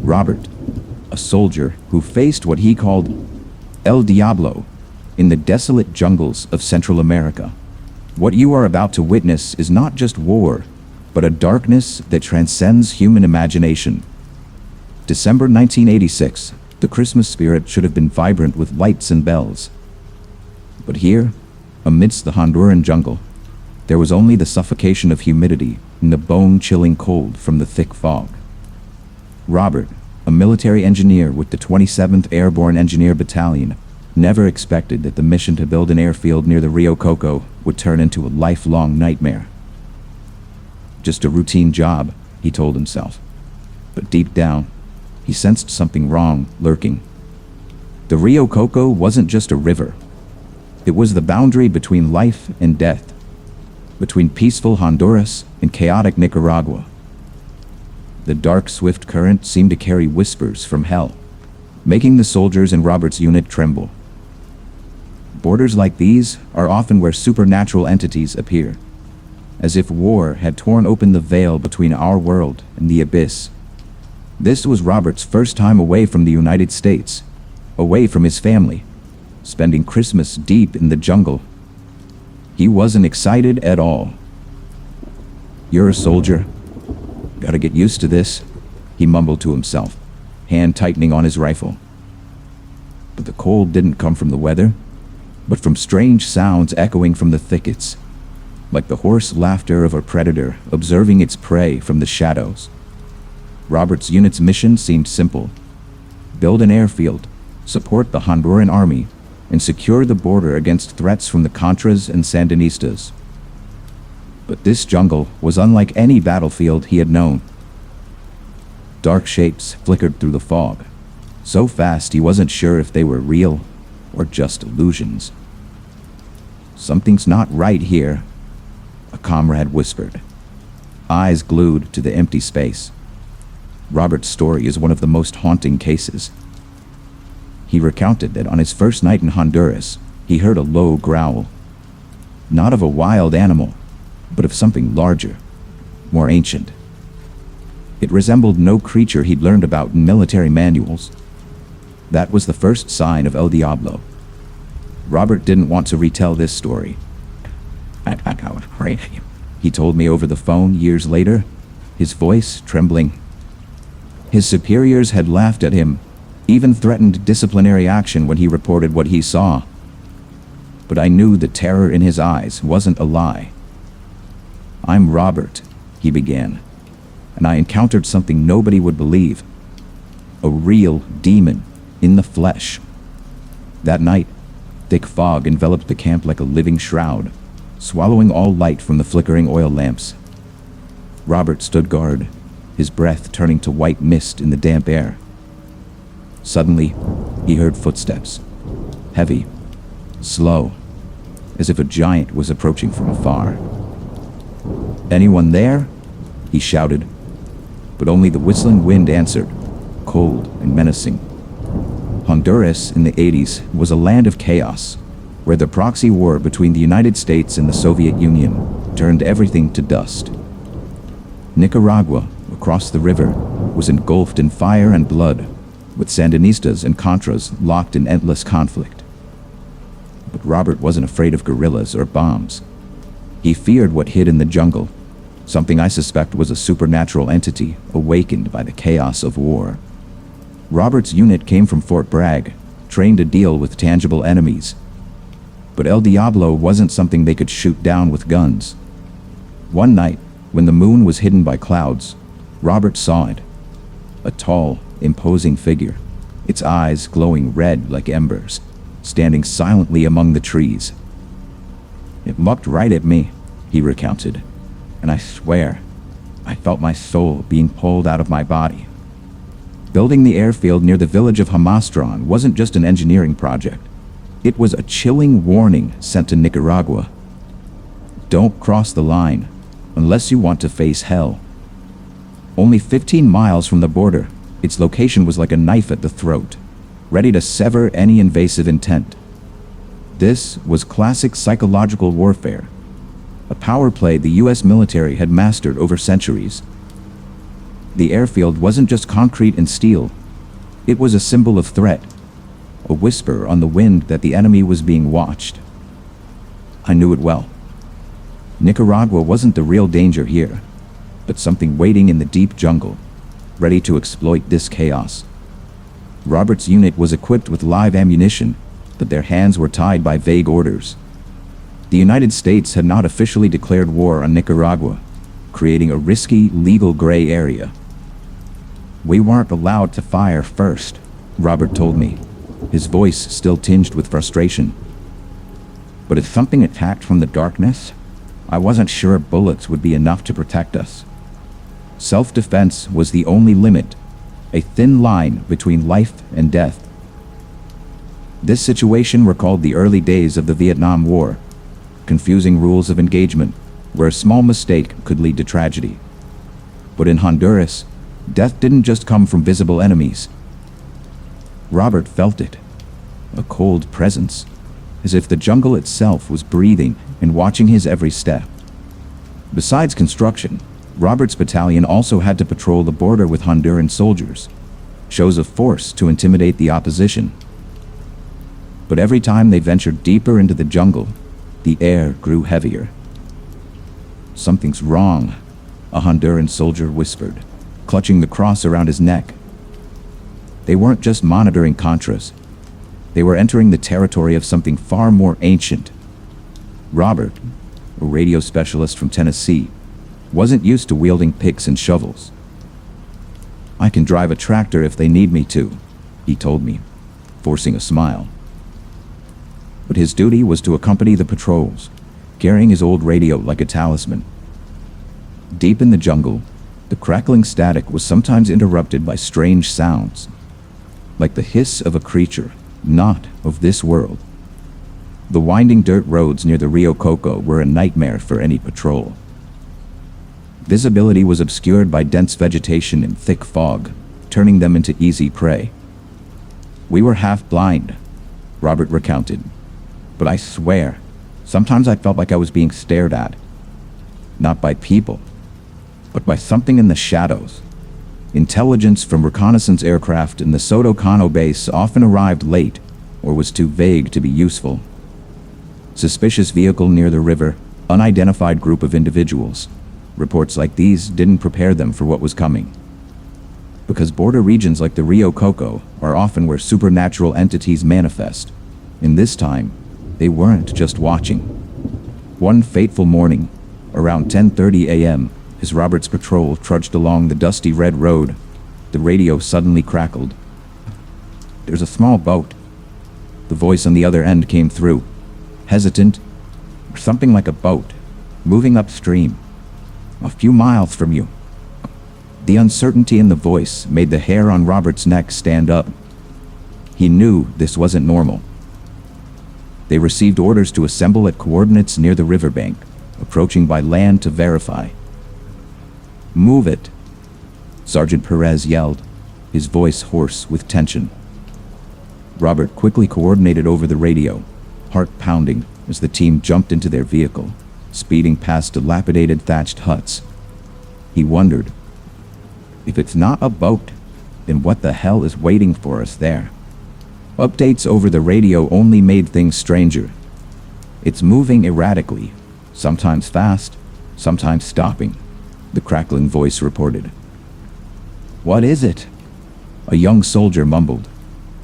Robert, a soldier who faced what he called El Diablo in the desolate jungles of Central America. What you are about to witness is not just war, but a darkness that transcends human imagination. December 1986, the Christmas spirit should have been vibrant with lights and bells. But here, amidst the Honduran jungle, there was only the suffocation of humidity and the bone-chilling cold from the thick fog. Robert, a military engineer with the 27th Airborne Engineer Battalion, never expected that the mission to build an airfield near the Rio Coco would turn into a lifelong nightmare. Just a routine job, he told himself. But deep down, he sensed something wrong lurking. The Rio Coco wasn't just a river. It was the boundary between life and death, between peaceful Honduras and chaotic Nicaragua. The dark, swift current seemed to carry whispers from hell, making the soldiers in Robert's unit tremble. Borders like these are often where supernatural entities appear, as if war had torn open the veil between our world and the abyss. This was Robert's first time away from the United States, away from his family, spending Christmas deep in the jungle. He wasn't excited at all. "You're a soldier. Gotta get used to this," he mumbled to himself, hand tightening on his rifle. But the cold didn't come from the weather, but from strange sounds echoing from the thickets, like the hoarse laughter of a predator observing its prey from the shadows. Robert's unit's mission seemed simple: build an airfield, support the Honduran army, and secure the border against threats from the Contras and Sandinistas. But this jungle was unlike any battlefield he had known. Dark shapes flickered through the fog, so fast he wasn't sure if they were real or just illusions. "Something's not right here," a comrade whispered, eyes glued to the empty space. Robert's story is one of the most haunting cases. He recounted that on his first night in Honduras, he heard a low growl, not of a wild animal, but of something larger, more ancient. It resembled no creature he'd learned about in military manuals. That was the first sign of El Diablo. Robert didn't want to retell this story. He told me over the phone years later, his voice trembling. His superiors had laughed at him, even threatened disciplinary action when he reported what he saw. But I knew the terror in his eyes wasn't a lie. "I'm Robert," he began, "and I encountered something nobody would believe. A real demon in the flesh." That night, thick fog enveloped the camp like a living shroud, swallowing all light from the flickering oil lamps. Robert stood guard, his breath turning to white mist in the damp air. Suddenly, he heard footsteps, heavy, slow, as if a giant was approaching from afar. "Anyone there?" he shouted, but only the whistling wind answered, cold and menacing. Honduras in the 80s was a land of chaos, where the proxy war between the United States and the Soviet Union turned everything to dust. Nicaragua, across the river, was engulfed in fire and blood, with Sandinistas and Contras locked in endless conflict. But Robert wasn't afraid of guerrillas or bombs. He feared what hid in the jungle, something I suspect was a supernatural entity awakened by the chaos of war. Robert's unit came from Fort Bragg, trained to deal with tangible enemies. But El Diablo wasn't something they could shoot down with guns. One night, when the moon was hidden by clouds, Robert saw it. A tall, imposing figure, its eyes glowing red like embers, standing silently among the trees. "It looked right at me," he recounted, "and I swear, I felt my soul being pulled out of my body." Building the airfield near the village of Hamastron wasn't just an engineering project. It was a chilling warning sent to Nicaragua. Don't cross the line, unless you want to face hell. Only 15 miles from the border, its location was like a knife at the throat, ready to sever any invasive intent. This was classic psychological warfare, a power play the US military had mastered over centuries. The airfield wasn't just concrete and steel. It was a symbol of threat, a whisper on the wind that the enemy was being watched. I knew it well. Nicaragua wasn't the real danger here, but something waiting in the deep jungle, ready to exploit this chaos. Robert's unit was equipped with live ammunition, but their hands were tied by vague orders. The United States had not officially declared war on Nicaragua, creating a risky, legal gray area. "We weren't allowed to fire first," Robert told me, his voice still tinged with frustration. "But if something attacked from the darkness, I wasn't sure bullets would be enough to protect us." Self-defense was the only limit, a thin line between life and death. This situation recalled the early days of the Vietnam War, confusing rules of engagement, where a small mistake could lead to tragedy. But in Honduras, death didn't just come from visible enemies. Robert felt it, a cold presence, as if the jungle itself was breathing and watching his every step. Besides construction, Robert's battalion also had to patrol the border with Honduran soldiers, shows of force to intimidate the opposition. But every time they ventured deeper into the jungle, the air grew heavier. "Something's wrong," a Honduran soldier whispered, clutching the cross around his neck. They weren't just monitoring Contras. They were entering the territory of something far more ancient. Robert, a radio specialist from Tennessee, wasn't used to wielding picks and shovels. "I can drive a tractor if they need me to," he told me, forcing a smile. But his duty was to accompany the patrols, carrying his old radio like a talisman. Deep in the jungle, the crackling static was sometimes interrupted by strange sounds, like the hiss of a creature not of this world. The winding dirt roads near the Rio Coco were a nightmare for any patrol. Visibility was obscured by dense vegetation and thick fog, turning them into easy prey. "We were half blind," Robert recounted, "but I swear, sometimes I felt like I was being stared at. Not by people, but by something in the shadows." Intelligence from reconnaissance aircraft in the Soto Cano base often arrived late or was too vague to be useful. Suspicious vehicle near the river, unidentified group of individuals. Reports like these didn't prepare them for what was coming. Because border regions like the Rio Coco are often where supernatural entities manifest. In this time, they weren't just watching. One fateful morning, around 10:30 a.m., as Robert's patrol trudged along the dusty red road, the radio suddenly crackled. "There's a small boat." The voice on the other end came through, hesitant, or something like a boat, moving upstream, a few miles from you. The uncertainty in the voice made the hair on Robert's neck stand up. He knew this wasn't normal. They received orders to assemble at coordinates near the riverbank, approaching by land to verify. "Move it," Sergeant Perez yelled, his voice hoarse with tension. Robert quickly coordinated over the radio, heart pounding as the team jumped into their vehicle, speeding past dilapidated thatched huts. He wondered, if it's not a boat, then what the hell is waiting for us there? Updates over the radio only made things stranger. "It's moving erratically, sometimes fast, sometimes stopping," the crackling voice reported. "What is it?" a young soldier mumbled,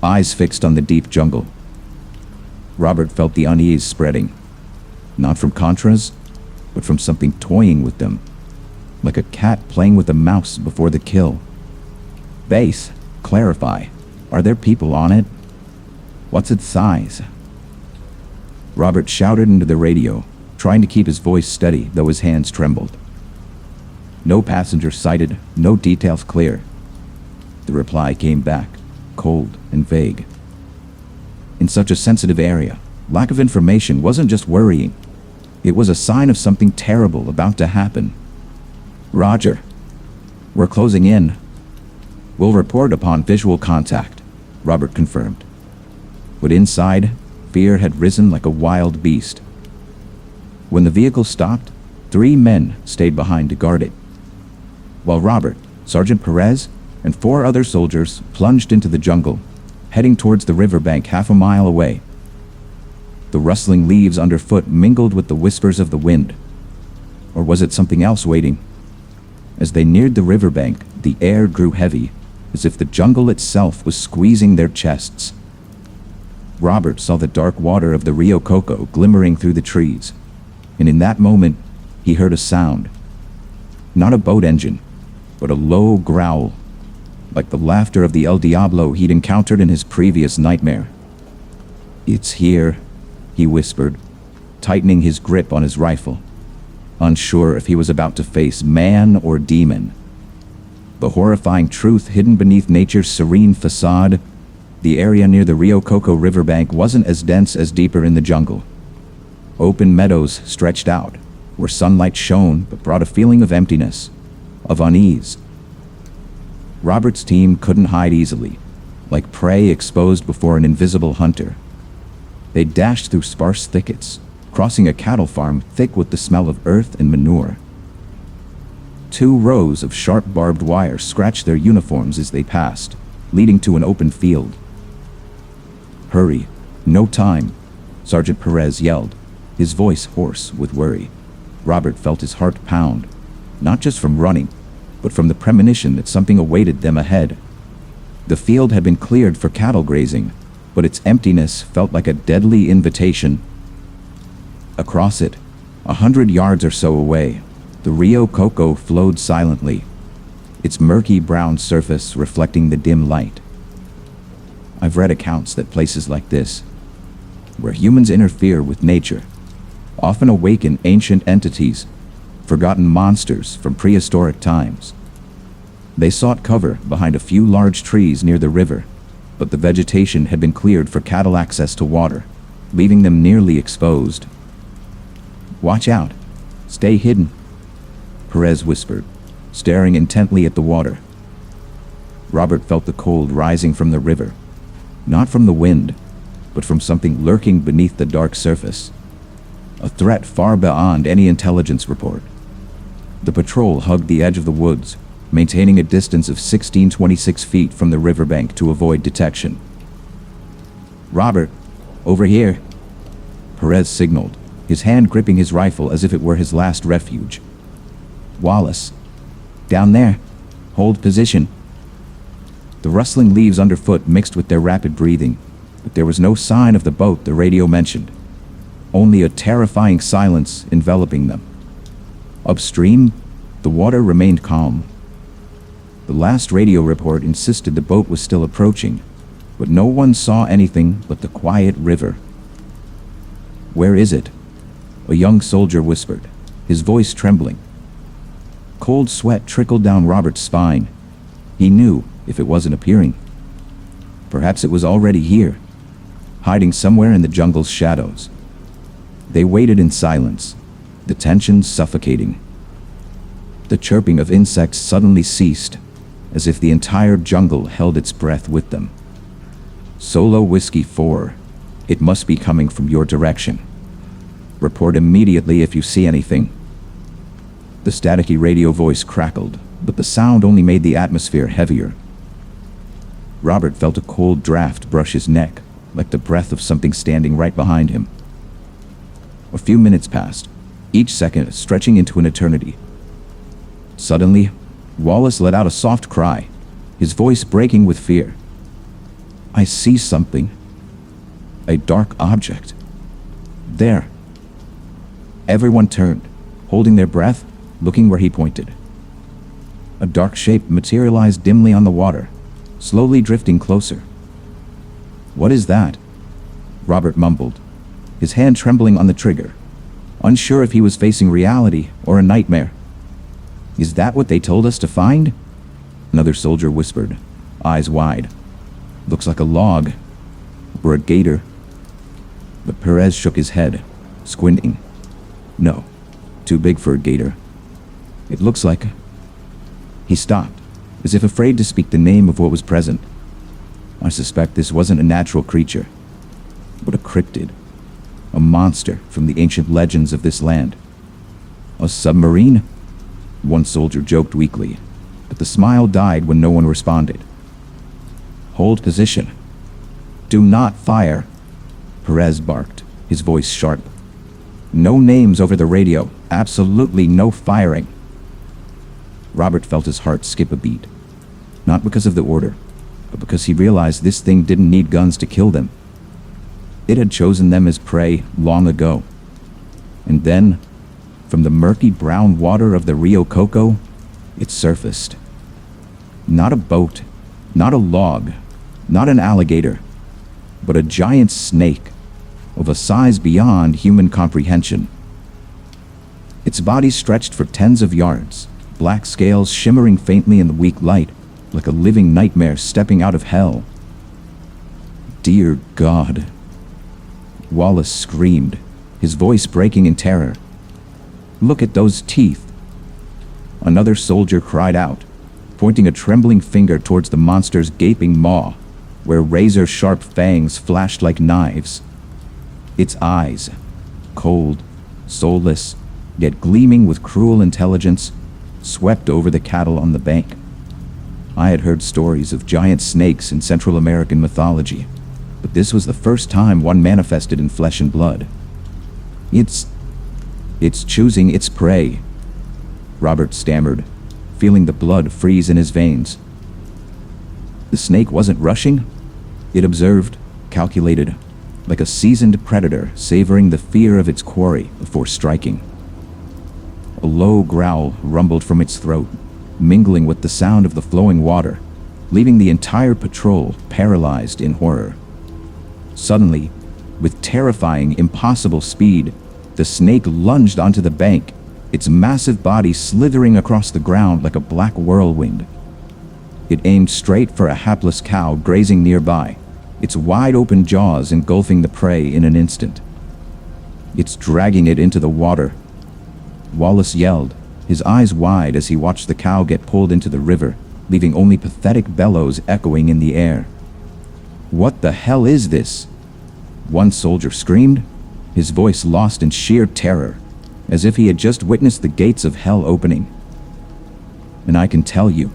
eyes fixed on the deep jungle. Robert felt the unease spreading, not from Contras, but from something toying with them, like a cat playing with a mouse before the kill. "Base, clarify. Are there people on it? What's its size?" Robert shouted into the radio, trying to keep his voice steady, though his hands trembled. "No passengers sighted, no details clear." The reply came back, cold and vague. In such a sensitive area, lack of information wasn't just worrying. It was a sign of something terrible about to happen. "Roger. We're closing in. We'll report upon visual contact," Robert confirmed. But inside, fear had risen like a wild beast. When the vehicle stopped, 3 men stayed behind to guard it. While Robert, Sergeant Perez and 4 other soldiers plunged into the jungle, heading towards the riverbank half a mile away. The rustling leaves underfoot mingled with the whispers of the wind. Or was it something else waiting? As they neared the riverbank, the air grew heavy, as if the jungle itself was squeezing their chests. Robert saw the dark water of the Rio Coco glimmering through the trees, and in that moment, he heard a sound. Not a boat engine, but a low growl, like the laughter of the El Diablo he'd encountered in his previous nightmare. "It's here," he whispered, tightening his grip on his rifle, unsure if he was about to face man or demon. The horrifying truth hidden beneath nature's serene facade, the area near the Rio Coco riverbank wasn't as dense as deeper in the jungle. Open meadows stretched out, where sunlight shone but brought a feeling of emptiness, of unease. Robert's team couldn't hide easily, like prey exposed before an invisible hunter. They dashed through sparse thickets, crossing a cattle farm thick with the smell of earth and manure. 2 rows of sharp barbed wire scratched their uniforms as they passed, leading to an open field. "Hurry, no time," Sergeant Perez yelled, his voice hoarse with worry. Robert felt his heart pound, not just from running, but from the premonition that something awaited them ahead. The field had been cleared for cattle grazing, but its emptiness felt like a deadly invitation. Across it, 100 yards or so away, the Rio Coco flowed silently, its murky brown surface reflecting the dim light. I've read accounts that places like this, where humans interfere with nature, often awaken ancient entities, forgotten monsters from prehistoric times. They sought cover behind a few large trees near the river, but the vegetation had been cleared for cattle access to water, leaving them nearly exposed. "Watch out. Stay hidden," Perez whispered, staring intently at the water. Robert felt the cold rising from the river, not from the wind, but from something lurking beneath the dark surface. A threat far beyond any intelligence report. The patrol hugged the edge of the woods, maintaining a distance of 1626 feet from the riverbank to avoid detection. "Robert, over here," Perez signaled, his hand gripping his rifle as if it were his last refuge. "Wallace, down there, hold position." The rustling leaves underfoot mixed with their rapid breathing, but there was no sign of the boat the radio mentioned, only a terrifying silence enveloping them. Upstream, the water remained calm. The last radio report insisted the boat was still approaching, but no one saw anything but the quiet river. "Where is it?" a young soldier whispered, his voice trembling. Cold sweat trickled down Robert's spine. He knew if it wasn't appearing, perhaps it was already here, hiding somewhere in the jungle's shadows. They waited in silence, the tension suffocating. The chirping of insects suddenly ceased, as if the entire jungle held its breath with them. "Solo Whiskey 4, it must be coming from your direction. Report immediately if you see anything." The staticky radio voice crackled, but the sound only made the atmosphere heavier. Robert felt a cold draft brush his neck, like the breath of something standing right behind him. A few minutes passed, each second stretching into an eternity. Suddenly, Wallace let out a soft cry, his voice breaking with fear. "I see something. A dark object. There." Everyone turned, holding their breath, looking where he pointed. A dark shape materialized dimly on the water, slowly drifting closer. "What is that?" Robert mumbled, his hand trembling on the trigger, unsure if he was facing reality or a nightmare. "Is that what they told us to find?" Another soldier whispered, eyes wide. "Looks like a log, or a gator." But Perez shook his head, squinting. "No, too big for a gator. It looks like..." He stopped, as if afraid to speak the name of what was present. "I suspect this wasn't a natural creature, but a cryptid. A monster from the ancient legends of this land." "A submarine?" One soldier joked weakly, but the smile died when no one responded. "Hold position. Do not fire," Perez barked, his voice sharp. "No names over the radio. Absolutely no firing." Robert felt his heart skip a beat. Not because of the order, but because he realized this thing didn't need guns to kill them. It had chosen them as prey long ago. And then, from the murky brown water of the Rio Coco, it surfaced. Not a boat, not a log, not an alligator, but a giant snake of a size beyond human comprehension. Its body stretched for tens of yards, black scales shimmering faintly in the weak light, like a living nightmare stepping out of hell. "Dear God," Wallace screamed, his voice breaking in terror. "Look at those teeth." Another soldier cried out, pointing a trembling finger towards the monster's gaping maw, where razor-sharp fangs flashed like knives. Its eyes, cold, soulless, yet gleaming with cruel intelligence, swept over the cattle on the bank. I had heard stories of giant snakes in Central American mythology, but this was the first time one manifested in flesh and blood. It's choosing its prey," Robert stammered, feeling the blood freeze in his veins. The snake wasn't rushing. It observed, calculated, like a seasoned predator savoring the fear of its quarry before striking. A low growl rumbled from its throat, mingling with the sound of the flowing water, leaving the entire patrol paralyzed in horror. Suddenly, with terrifying, impossible speed, the snake lunged onto the bank, its massive body slithering across the ground like a black whirlwind. It aimed straight for a hapless cow grazing nearby, its wide-open jaws engulfing the prey in an instant. "It's dragging it into the water," Wallace yelled, his eyes wide as he watched the cow get pulled into the river, leaving only pathetic bellows echoing in the air. "What the hell is this?" one soldier screamed, his voice lost in sheer terror, as if he had just witnessed the gates of hell opening. And I can tell you,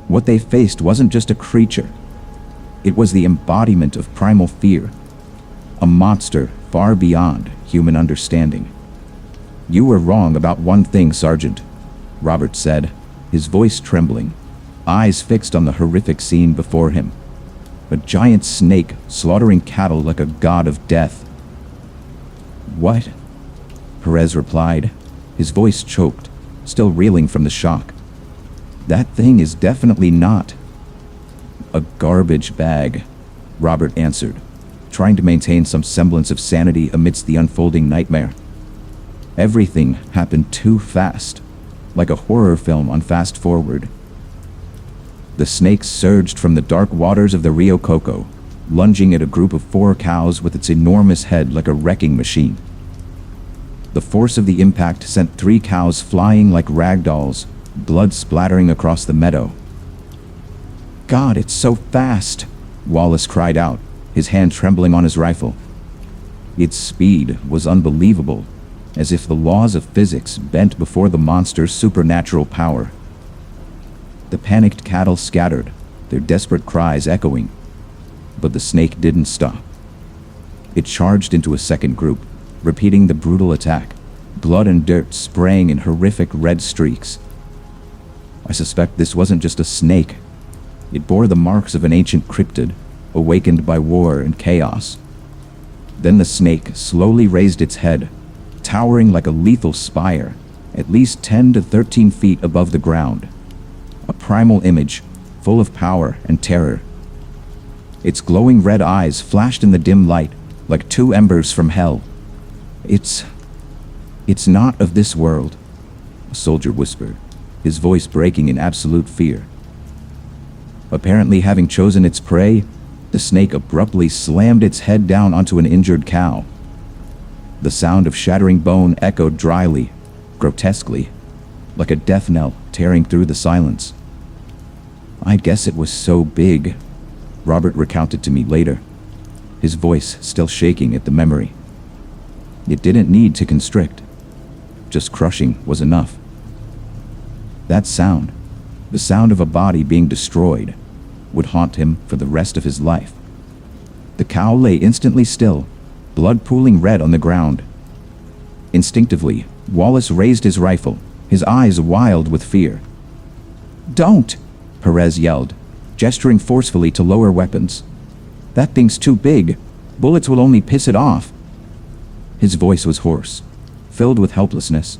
what they faced wasn't just a creature. It was the embodiment of primal fear, a monster far beyond human understanding. "You were wrong about one thing, Sergeant," Robert said, his voice trembling, eyes fixed on the horrific scene before him. A giant snake slaughtering cattle like a god of death. "What?" Perez replied, his voice choked, still reeling from the shock. "That thing is definitely not." "A garbage bag," Robert answered, trying to maintain some semblance of sanity amidst the unfolding nightmare. Everything happened too fast, like a horror film on fast forward. The snake surged from the dark waters of the Rio Coco, lunging at a group of 4 cows with its enormous head like a wrecking machine. The force of the impact sent 3 cows flying like rag dolls, blood splattering across the meadow. "God, it's so fast!" Wallace cried out, his hand trembling on his rifle. Its speed was unbelievable, as if the laws of physics bent before the monster's supernatural power. The panicked cattle scattered, their desperate cries echoing, but the snake didn't stop. It charged into a second group, repeating the brutal attack, blood and dirt spraying in horrific red streaks. I suspect this wasn't just a snake. It bore the marks of an ancient cryptid, awakened by war and chaos. Then the snake slowly raised its head, towering like a lethal spire, at least 10 to 13 feet above the ground. A primal image, full of power and terror. Its glowing red eyes flashed in the dim light, like 2 embers from hell. It's not of this world," a soldier whispered, his voice breaking in absolute fear. Apparently having chosen its prey, the snake abruptly slammed its head down onto an injured cow. The sound of shattering bone echoed dryly, grotesquely, like a death knell tearing through the silence. "I guess it was so big," Robert recounted to me later, his voice still shaking at the memory. "It didn't need to constrict. Just crushing was enough." That sound, The sound of a body being destroyed would haunt him for the rest of his life. The cow lay instantly still, blood pooling red on the ground. Instinctively, Wallace raised his rifle, his eyes wild with fear. "Don't!" Perez yelled, gesturing forcefully to lower weapons. "That thing's too big. Bullets will only piss it off." His voice was hoarse, filled with helplessness.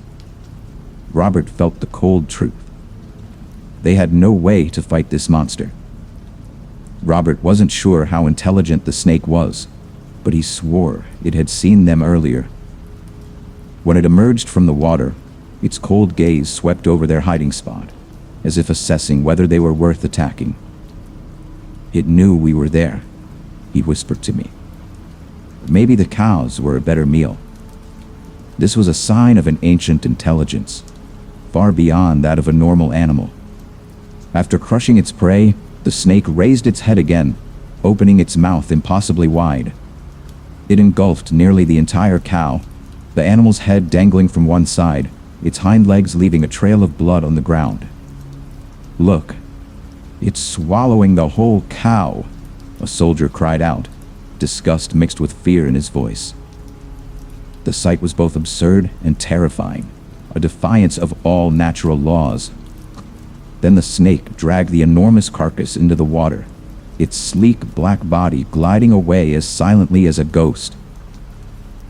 Robert felt the cold truth. They had no way to fight this monster. Robert wasn't sure how intelligent the snake was, but he swore it had seen them earlier. When it emerged from the water, its cold gaze swept over their hiding spot, as if assessing whether they were worth attacking. "It knew we were there," he whispered to me. Maybe the cows were a better meal. This was a sign of an ancient intelligence, far beyond that of a normal animal. After crushing its prey, the snake raised its head again, opening its mouth impossibly wide. It engulfed nearly the entire cow, the animal's head dangling from one side, its hind legs leaving a trail of blood on the ground. "Look, it's swallowing the whole cow," a soldier cried out, disgust mixed with fear in his voice. The sight was both absurd and terrifying, a defiance of all natural laws. Then the snake dragged the enormous carcass into the water, its sleek black body gliding away as silently as a ghost.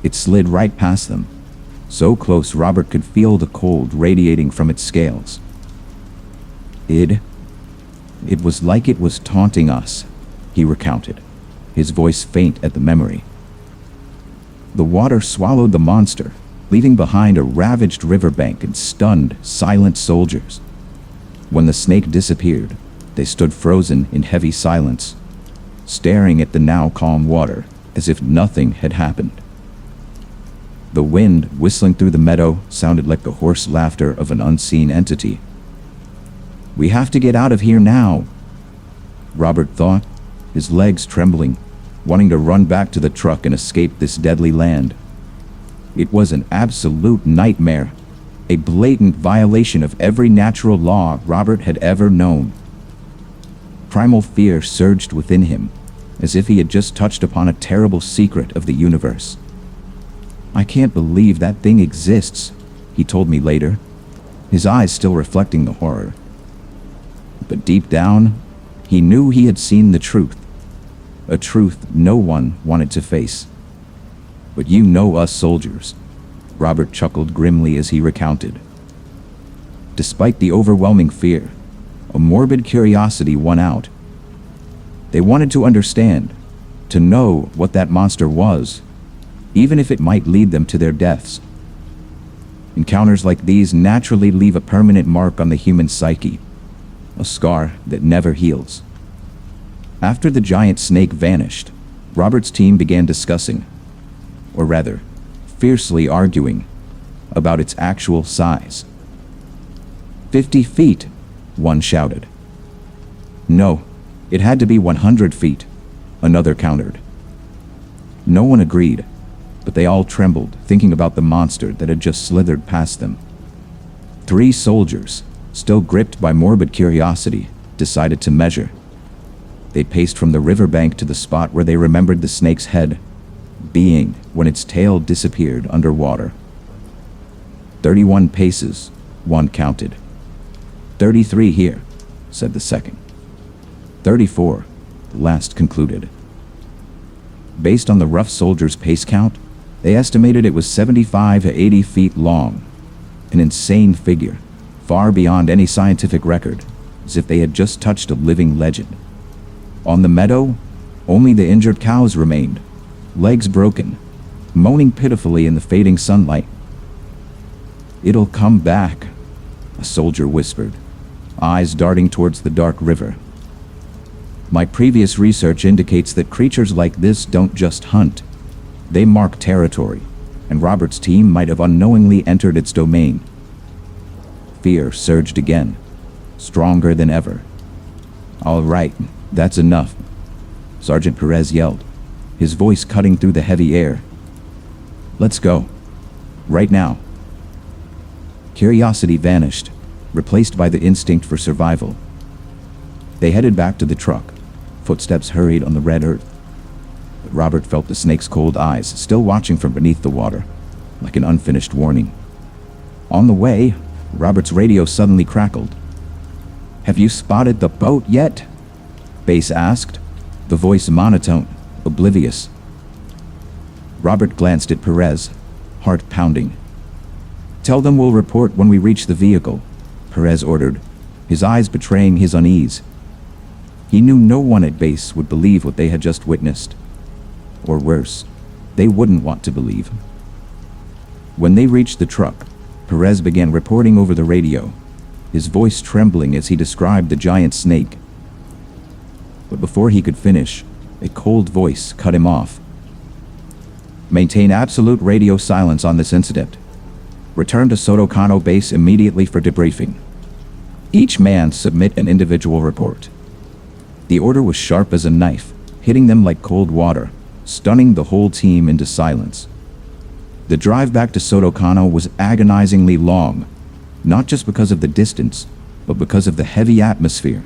It slid right past them, so close Robert could feel the cold radiating from its scales. It was like it was taunting us, he recounted, his voice faint at the memory. The water swallowed the monster, leaving behind a ravaged riverbank and stunned, silent soldiers. When the snake disappeared, they stood frozen in heavy silence, staring at the now calm water as if nothing had happened. The wind whistling through the meadow sounded like the hoarse laughter of an unseen entity. "We have to get out of here now," Robert thought, his legs trembling, wanting to run back to the truck and escape this deadly land. It was an absolute nightmare, a blatant violation of every natural law Robert had ever known. Primal fear surged within him, as if he had just touched upon a terrible secret of the universe. "I can't believe that thing exists," he told me later, his eyes still reflecting the horror. But deep down, he knew he had seen the truth, a truth no one wanted to face. "But you know us soldiers," Robert chuckled grimly as he recounted. Despite the overwhelming fear, a morbid curiosity won out. They wanted to understand, to know what that monster was, even if it might lead them to their deaths. Encounters like these naturally leave a permanent mark on the human psyche, a scar that never heals. After the giant snake vanished, Robert's team began discussing, or rather, fiercely arguing, about its actual size. 50 feet, one shouted. "No, it had to be 100 feet, another countered. No one agreed, but they all trembled, thinking about the monster that had just slithered past them. 3 soldiers, still gripped by morbid curiosity, decided to measure. They paced from the riverbank to the spot where they remembered the snake's head being when its tail disappeared underwater. 31 paces, one counted. 33 here, said the second. 34, the last concluded. Based on the rough soldier's pace count, they estimated it was 75 to 80 feet long, an insane figure, far beyond any scientific record, as if they had just touched a living legend. On the meadow, only the injured cows remained, legs broken, moaning pitifully in the fading sunlight. "It'll come back," a soldier whispered, eyes darting towards the dark river. "My previous research indicates that creatures like this don't just hunt. They mark territory, and Robert's team might have unknowingly entered its domain." Fear surged again, stronger than ever. "All right, that's enough," Sergeant Perez yelled, his voice cutting through the heavy air. "Let's go. Right now." Curiosity vanished, replaced by the instinct for survival. They headed back to the truck. Footsteps hurried on the red earth. But Robert felt the snake's cold eyes still watching from beneath the water, like an unfinished warning. On the way, Robert's radio suddenly crackled. "Have you spotted the boat yet?" Bass asked, the voice monotone, oblivious. Robert glanced at Perez, heart pounding. "Tell them we'll report when we reach the vehicle," Perez ordered, his eyes betraying his unease. He knew no one at base would believe what they had just witnessed. Or worse, they wouldn't want to believe. When they reached the truck, Perez began reporting over the radio, his voice trembling as he described the giant snake. But before he could finish, a cold voice cut him off. "Maintain absolute radio silence on this incident. Return to Sotocano base immediately for debriefing. Each man submit an individual report." The order was sharp as a knife, hitting them like cold water, stunning the whole team into silence. The drive back to Sotocano was agonizingly long, not just because of the distance, but because of the heavy atmosphere.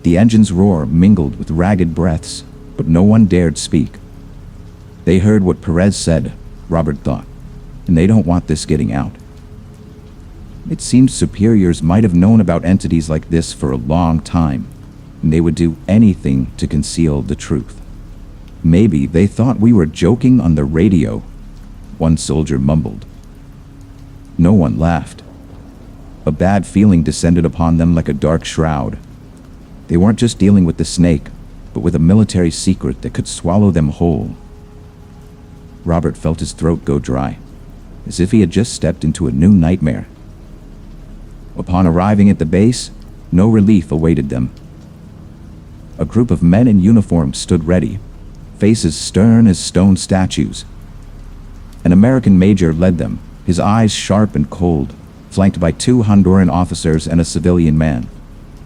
The engine's roar mingled with ragged breaths, but no one dared speak. They heard what Perez said, Robert thought, and they don't want this getting out. It seemed superiors might have known about entities like this for a long time, and they would do anything to conceal the truth. "Maybe they thought we were joking on the radio," one soldier mumbled. No one laughed. A bad feeling descended upon them like a dark shroud. They weren't just dealing with the snake, but with a military secret that could swallow them whole. Robert felt his throat go dry, as if he had just stepped into a new nightmare. Upon arriving at the base, no relief awaited them. A group of men in uniform stood ready, faces stern as stone statues. An American major led them, his eyes sharp and cold, flanked by 2 Honduran officers and a civilian man,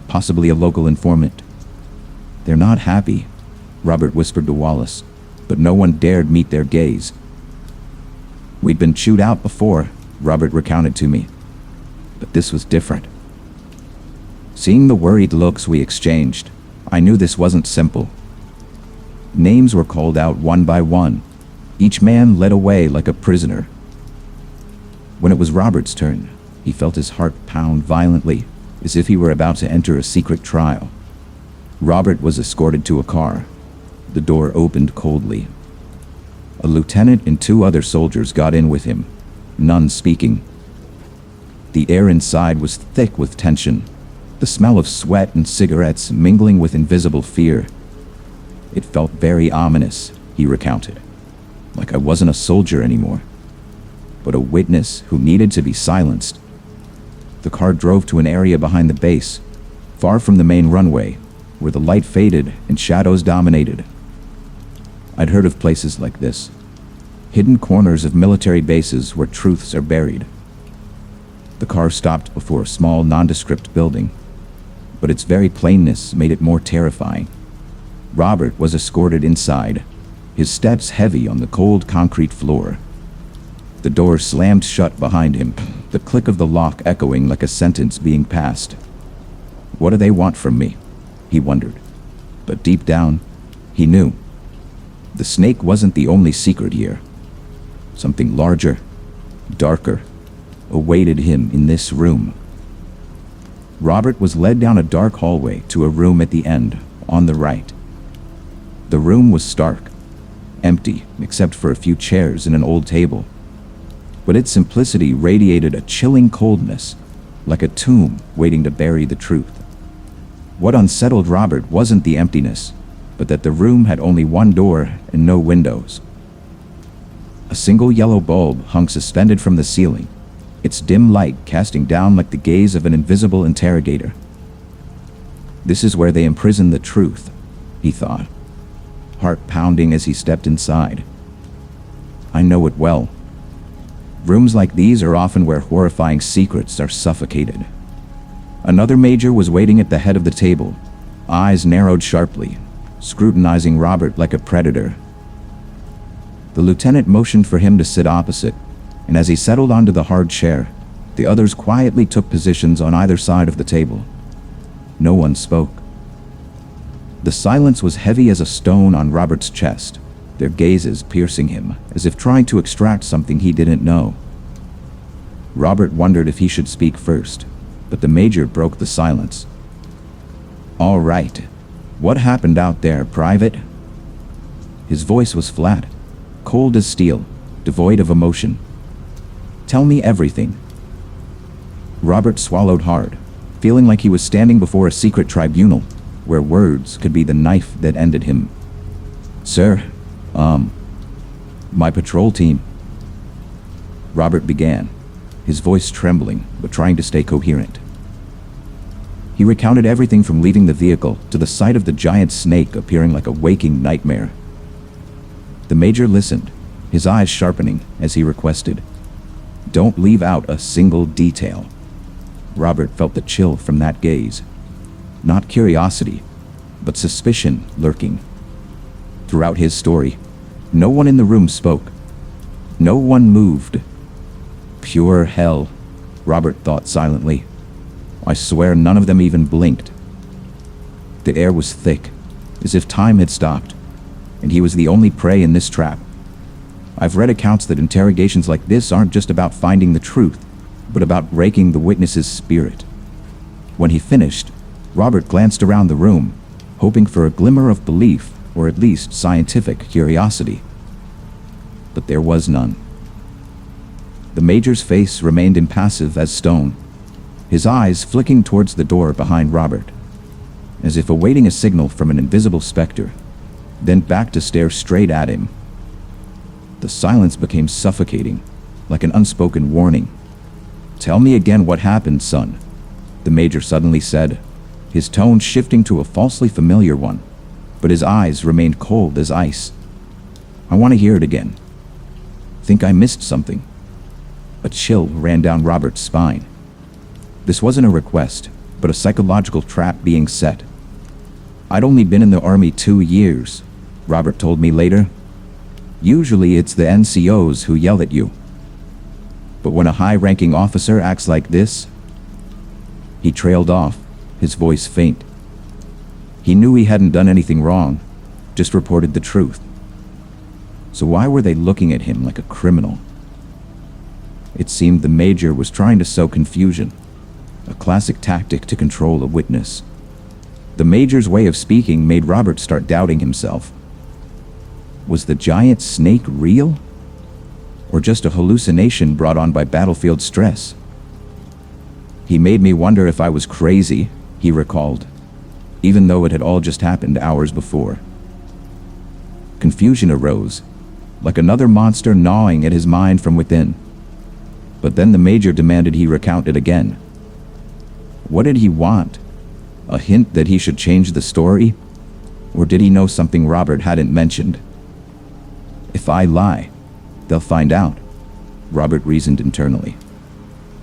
possibly a local informant. "They're not happy," Robert whispered to Wallace, but no one dared meet their gaze. "We'd been chewed out before," Robert recounted to me, "but this was different." Seeing the worried looks we exchanged, I knew this wasn't simple. Names were called out one by one, each man led away like a prisoner. When it was Robert's turn, he felt his heart pound violently, as if he were about to enter a secret trial. Robert was escorted to a car. The door opened coldly. A lieutenant and 2 other soldiers got in with him, none speaking. The air inside was thick with tension, the smell of sweat and cigarettes mingling with invisible fear. It felt very ominous, he recounted, like I wasn't a soldier anymore, but a witness who needed to be silenced. The car drove to an area behind the base, far from the main runway, where the light faded and shadows dominated. I'd heard of places like this, hidden corners of military bases where truths are buried. The car stopped before a small, nondescript building, but its very plainness made it more terrifying. Robert was escorted inside, his steps heavy on the cold concrete floor. The door slammed shut behind him, the click of the lock echoing like a sentence being passed. What do they want from me? He wondered. But deep down, he knew. The snake wasn't the only secret here. Something larger, darker, awaited him in this room. Robert was led down a dark hallway to a room at the end, on the right. The room was stark, empty except for a few chairs and an old table. But its simplicity radiated a chilling coldness, like a tomb waiting to bury the truth. What unsettled Robert wasn't the emptiness, but that the room had only one door and no windows. A single yellow bulb hung suspended from the ceiling, its dim light casting down like the gaze of an invisible interrogator. This is where they imprison the truth, he thought, heart pounding as he stepped inside. I know it well. Rooms like these are often where horrifying secrets are suffocated. Another major was waiting at the head of the table, eyes narrowed sharply, scrutinizing Robert like a predator. The lieutenant motioned for him to sit opposite, and as he settled onto the hard chair, The others quietly took positions on either side of the table. No one spoke. The silence was heavy as a stone on Robert's chest, their gazes piercing him, as if trying to extract something he didn't know. Robert wondered if he should speak first, but the Major broke the silence. "All right. What happened out there, Private?" His voice was flat, cold as steel, devoid of emotion. "Tell me everything." Robert swallowed hard, feeling like he was standing before a secret tribunal, where words could be the knife that ended him. "Sir, my patrol team." Robert began, his voice trembling, but trying to stay coherent. He recounted everything from leaving the vehicle to the sight of the giant snake appearing like a waking nightmare. The Major listened, his eyes sharpening as he requested, "Don't leave out a single detail." Robert felt the chill from that gaze. Not curiosity, but suspicion lurking. Throughout his story, no one in the room spoke. No one moved. Pure hell, Robert thought silently. I swear none of them even blinked. The air was thick, as if time had stopped, and he was the only prey in this trap. I've read accounts that interrogations like this aren't just about finding the truth, but about breaking the witness's spirit. When he finished, Robert glanced around the room, hoping for a glimmer of belief or at least scientific curiosity. But there was none. The Major's face remained impassive as stone, his eyes flicking towards the door behind Robert, as if awaiting a signal from an invisible specter, then back to stare straight at him. The silence became suffocating, like an unspoken warning. "Tell me again what happened, son," the Major suddenly said, his tone shifting to a falsely familiar one, but his eyes remained cold as ice. "I want to hear it again. Think I missed something." A chill ran down Robert's spine. This wasn't a request, but a psychological trap being set. "I'd only been in the Army 2 years, Robert told me later. Usually it's the NCOs who yell at you. But when a high-ranking officer acts like this..." He trailed off, his voice faint. He knew he hadn't done anything wrong, just reported the truth. So why were they looking at him like a criminal? It seemed the Major was trying to sow confusion, a classic tactic to control a witness. The Major's way of speaking made Robert start doubting himself. Was the giant snake real? Or just a hallucination brought on by battlefield stress? "He made me wonder if I was crazy," he recalled, even though it had all just happened hours before. Confusion arose, like another monster gnawing at his mind from within. But then the Major demanded he recount it again. What did he want? A hint that he should change the story? Or did he know something Robert hadn't mentioned? "If I lie, they'll find out," Robert reasoned internally.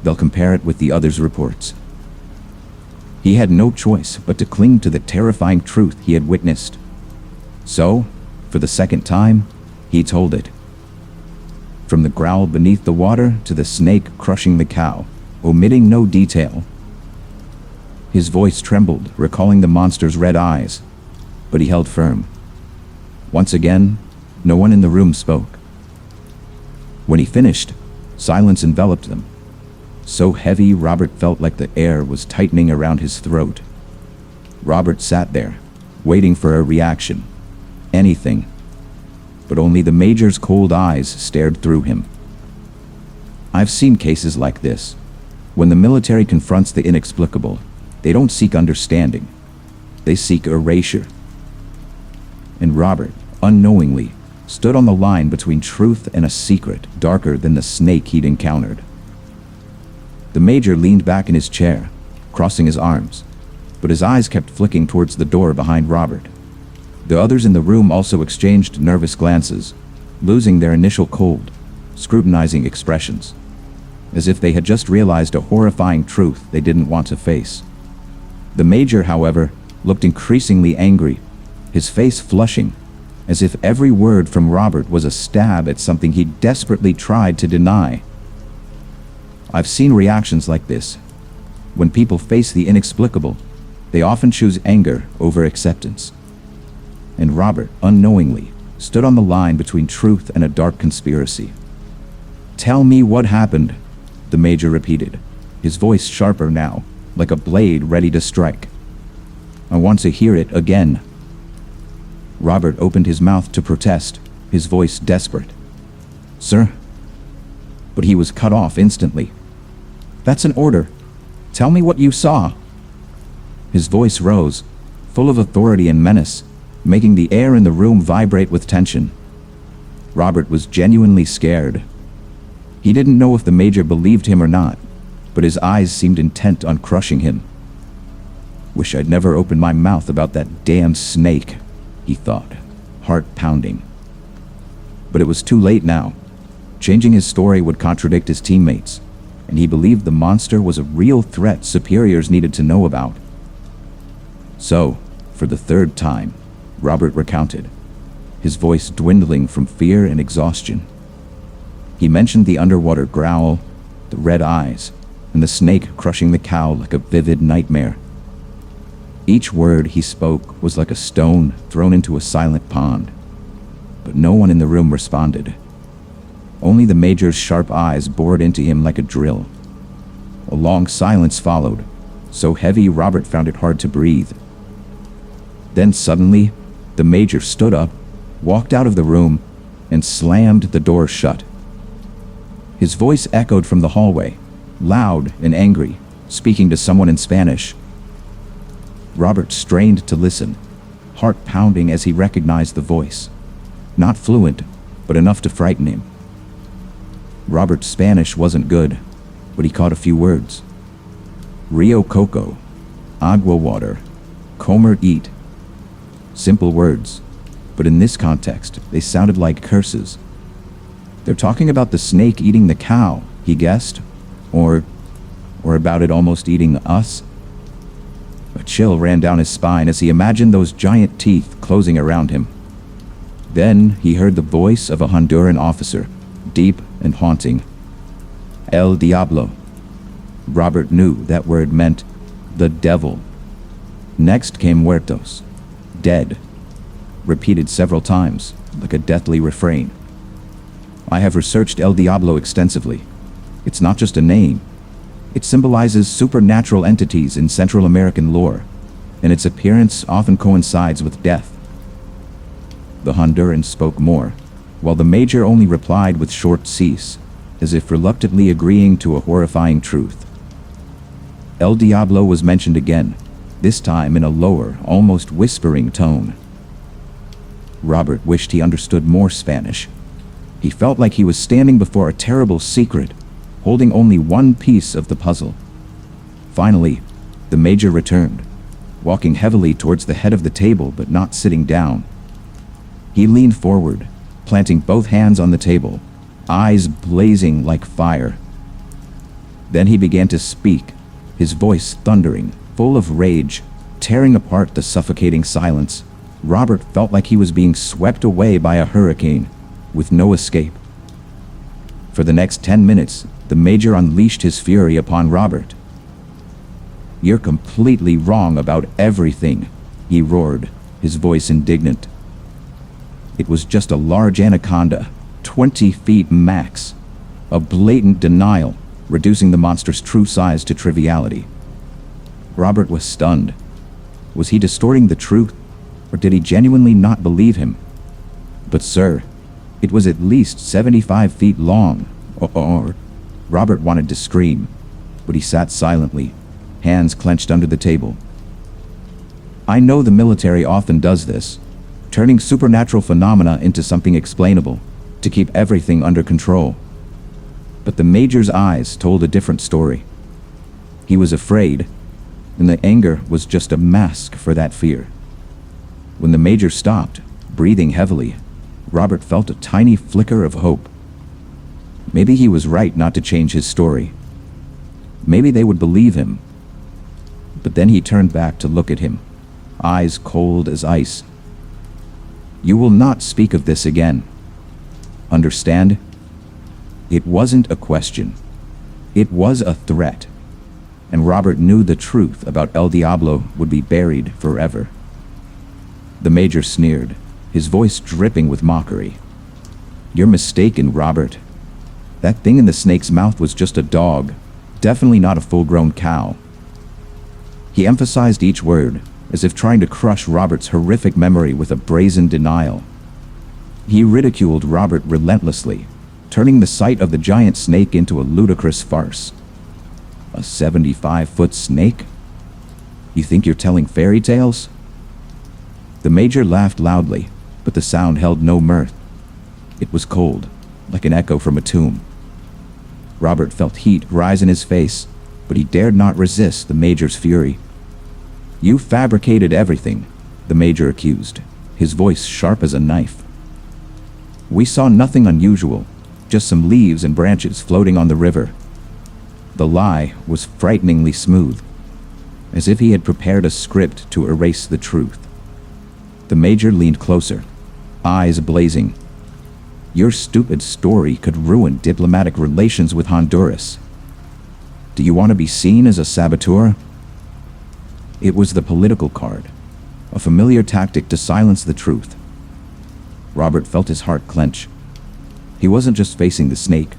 "They'll compare it with the others' reports." He had no choice but to cling to the terrifying truth he had witnessed. So, for the second time, he told it. From the growl beneath the water to the snake crushing the cow, omitting no detail. His voice trembled, recalling the monster's red eyes, but he held firm. Once again, no one in the room spoke. When he finished, silence enveloped them, so heavy Robert felt like the air was tightening around his throat. Robert sat there, waiting for a reaction, anything, but only the Major's cold eyes stared through him. I've seen cases like this. When the military confronts the inexplicable, they don't seek understanding, they seek erasure. And Robert, unknowingly, stood on the line between truth and a secret darker than the snake he'd encountered. The Major leaned back in his chair, crossing his arms, but his eyes kept flicking towards the door behind Robert. The others in the room also exchanged nervous glances, losing their initial cold, scrutinizing expressions, as if they had just realized a horrifying truth they didn't want to face. The Major, however, looked increasingly angry, his face flushing, as if every word from Robert was a stab at something he desperately tried to deny. I've seen reactions like this. When people face the inexplicable, they often choose anger over acceptance. And Robert, unknowingly, stood on the line between truth and a dark conspiracy. "Tell me what happened," the major repeated, his voice sharper now, like a blade ready to strike. "I want to hear it again." Robert opened his mouth to protest, his voice desperate. "Sir?" But he was cut off instantly. "That's an order. Tell me what you saw." His voice rose, full of authority and menace, making the air in the room vibrate with tension. Robert was genuinely scared. He didn't know if the major believed him or not, but his eyes seemed intent on crushing him. "Wish I'd never opened my mouth about that damn snake," he thought, heart pounding. But it was too late now. Changing his story would contradict his teammates, and he believed the monster was a real threat superiors needed to know about. So, for the third time, Robert recounted, his voice dwindling from fear and exhaustion. He mentioned the underwater growl, the red eyes, and the snake crushing the cow like a vivid nightmare. Each word he spoke was like a stone thrown into a silent pond, but no one in the room responded. Only the major's sharp eyes bored into him like a drill. A long silence followed, so heavy Robert found it hard to breathe. Then suddenly, the major stood up, walked out of the room, and slammed the door shut. His voice echoed from the hallway, loud and angry, speaking to someone in Spanish. Robert strained to listen, heart pounding as he recognized the voice. Not fluent, but enough to frighten him. Robert's Spanish wasn't good, but he caught a few words. Rio Coco, agua water, comer eat. Simple words, but in this context, they sounded like curses. They're talking about the snake eating the cow, he guessed, or about it almost eating us. A chill ran down his spine as he imagined those giant teeth closing around him. Then he heard the voice of a Honduran officer, deep and haunting. El Diablo. Robert knew that word meant the devil. Next came muertos, dead, repeated several times, like a deathly refrain. I have researched El Diablo extensively. It's not just a name. It symbolizes supernatural entities in Central American lore, and its appearance often coincides with death. The Honduran spoke more, while the major only replied with short cease, as if reluctantly agreeing to a horrifying truth. El Diablo was mentioned again, this time in a lower, almost whispering tone. Robert wished he understood more Spanish. He felt like he was standing before a terrible secret, holding only one piece of the puzzle. Finally, the major returned, walking heavily towards the head of the table but not sitting down. He leaned forward, planting both hands on the table, eyes blazing like fire. Then he began to speak, his voice thundering, full of rage, tearing apart the suffocating silence. Robert felt like he was being swept away by a hurricane, with no escape. For the next 10 minutes, the major unleashed his fury upon Robert. "You're completely wrong about everything," he roared, his voice indignant. It was just a large anaconda, 20 feet max. A blatant denial, reducing the monster's true size to triviality. Robert was stunned. Was he distorting the truth, or did he genuinely not believe him? But sir, it was at least 75 feet long, or... Robert wanted to scream, but he sat silently, hands clenched under the table. I know the military often does this, turning supernatural phenomena into something explainable, to keep everything under control. But the major's eyes told a different story. He was afraid, and the anger was just a mask for that fear. When the major stopped, breathing heavily, Robert felt a tiny flicker of hope. Maybe he was right not to change his story. Maybe they would believe him. But then he turned back to look at him, eyes cold as ice. You will not speak of this again. Understand? It wasn't a question. It was a threat, and Robert knew the truth about El Diablo would be buried forever. The Major sneered, his voice dripping with mockery. "You're mistaken, Robert. That thing in the snake's mouth was just a dog, definitely not a full-grown cow." He emphasized each word, as if trying to crush Robert's horrific memory with a brazen denial. He ridiculed Robert relentlessly, turning the sight of the giant snake into a ludicrous farce. "A 75-foot snake? You think you're telling fairy tales?" The Major laughed loudly, but the sound held no mirth. It was cold, like an echo from a tomb. Robert felt heat rise in his face, but he dared not resist the Major's fury. "You fabricated everything," the Major accused, his voice sharp as a knife. "We saw nothing unusual, just some leaves and branches floating on the river." The lie was frighteningly smooth, as if he had prepared a script to erase the truth. The Major leaned closer, eyes blazing. "Your stupid story could ruin diplomatic relations with Honduras. Do you want to be seen as a saboteur?" It was the political card, a familiar tactic to silence the truth. Robert felt his heart clench. He wasn't just facing the snake,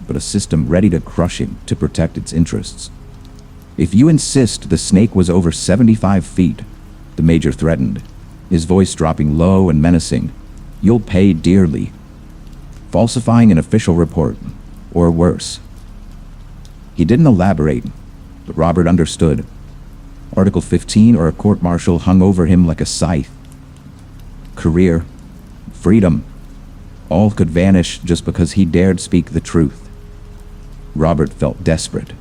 but a system ready to crush him to protect its interests. "If you insist the snake was over 75 feet, the Major threatened, his voice dropping low and menacing, "you'll pay dearly. Falsifying an official report, or worse." He didn't elaborate, but Robert understood. Article 15 or a court-martial hung over him like a scythe. Career, freedom, all could vanish just because he dared speak the truth. Robert felt desperate,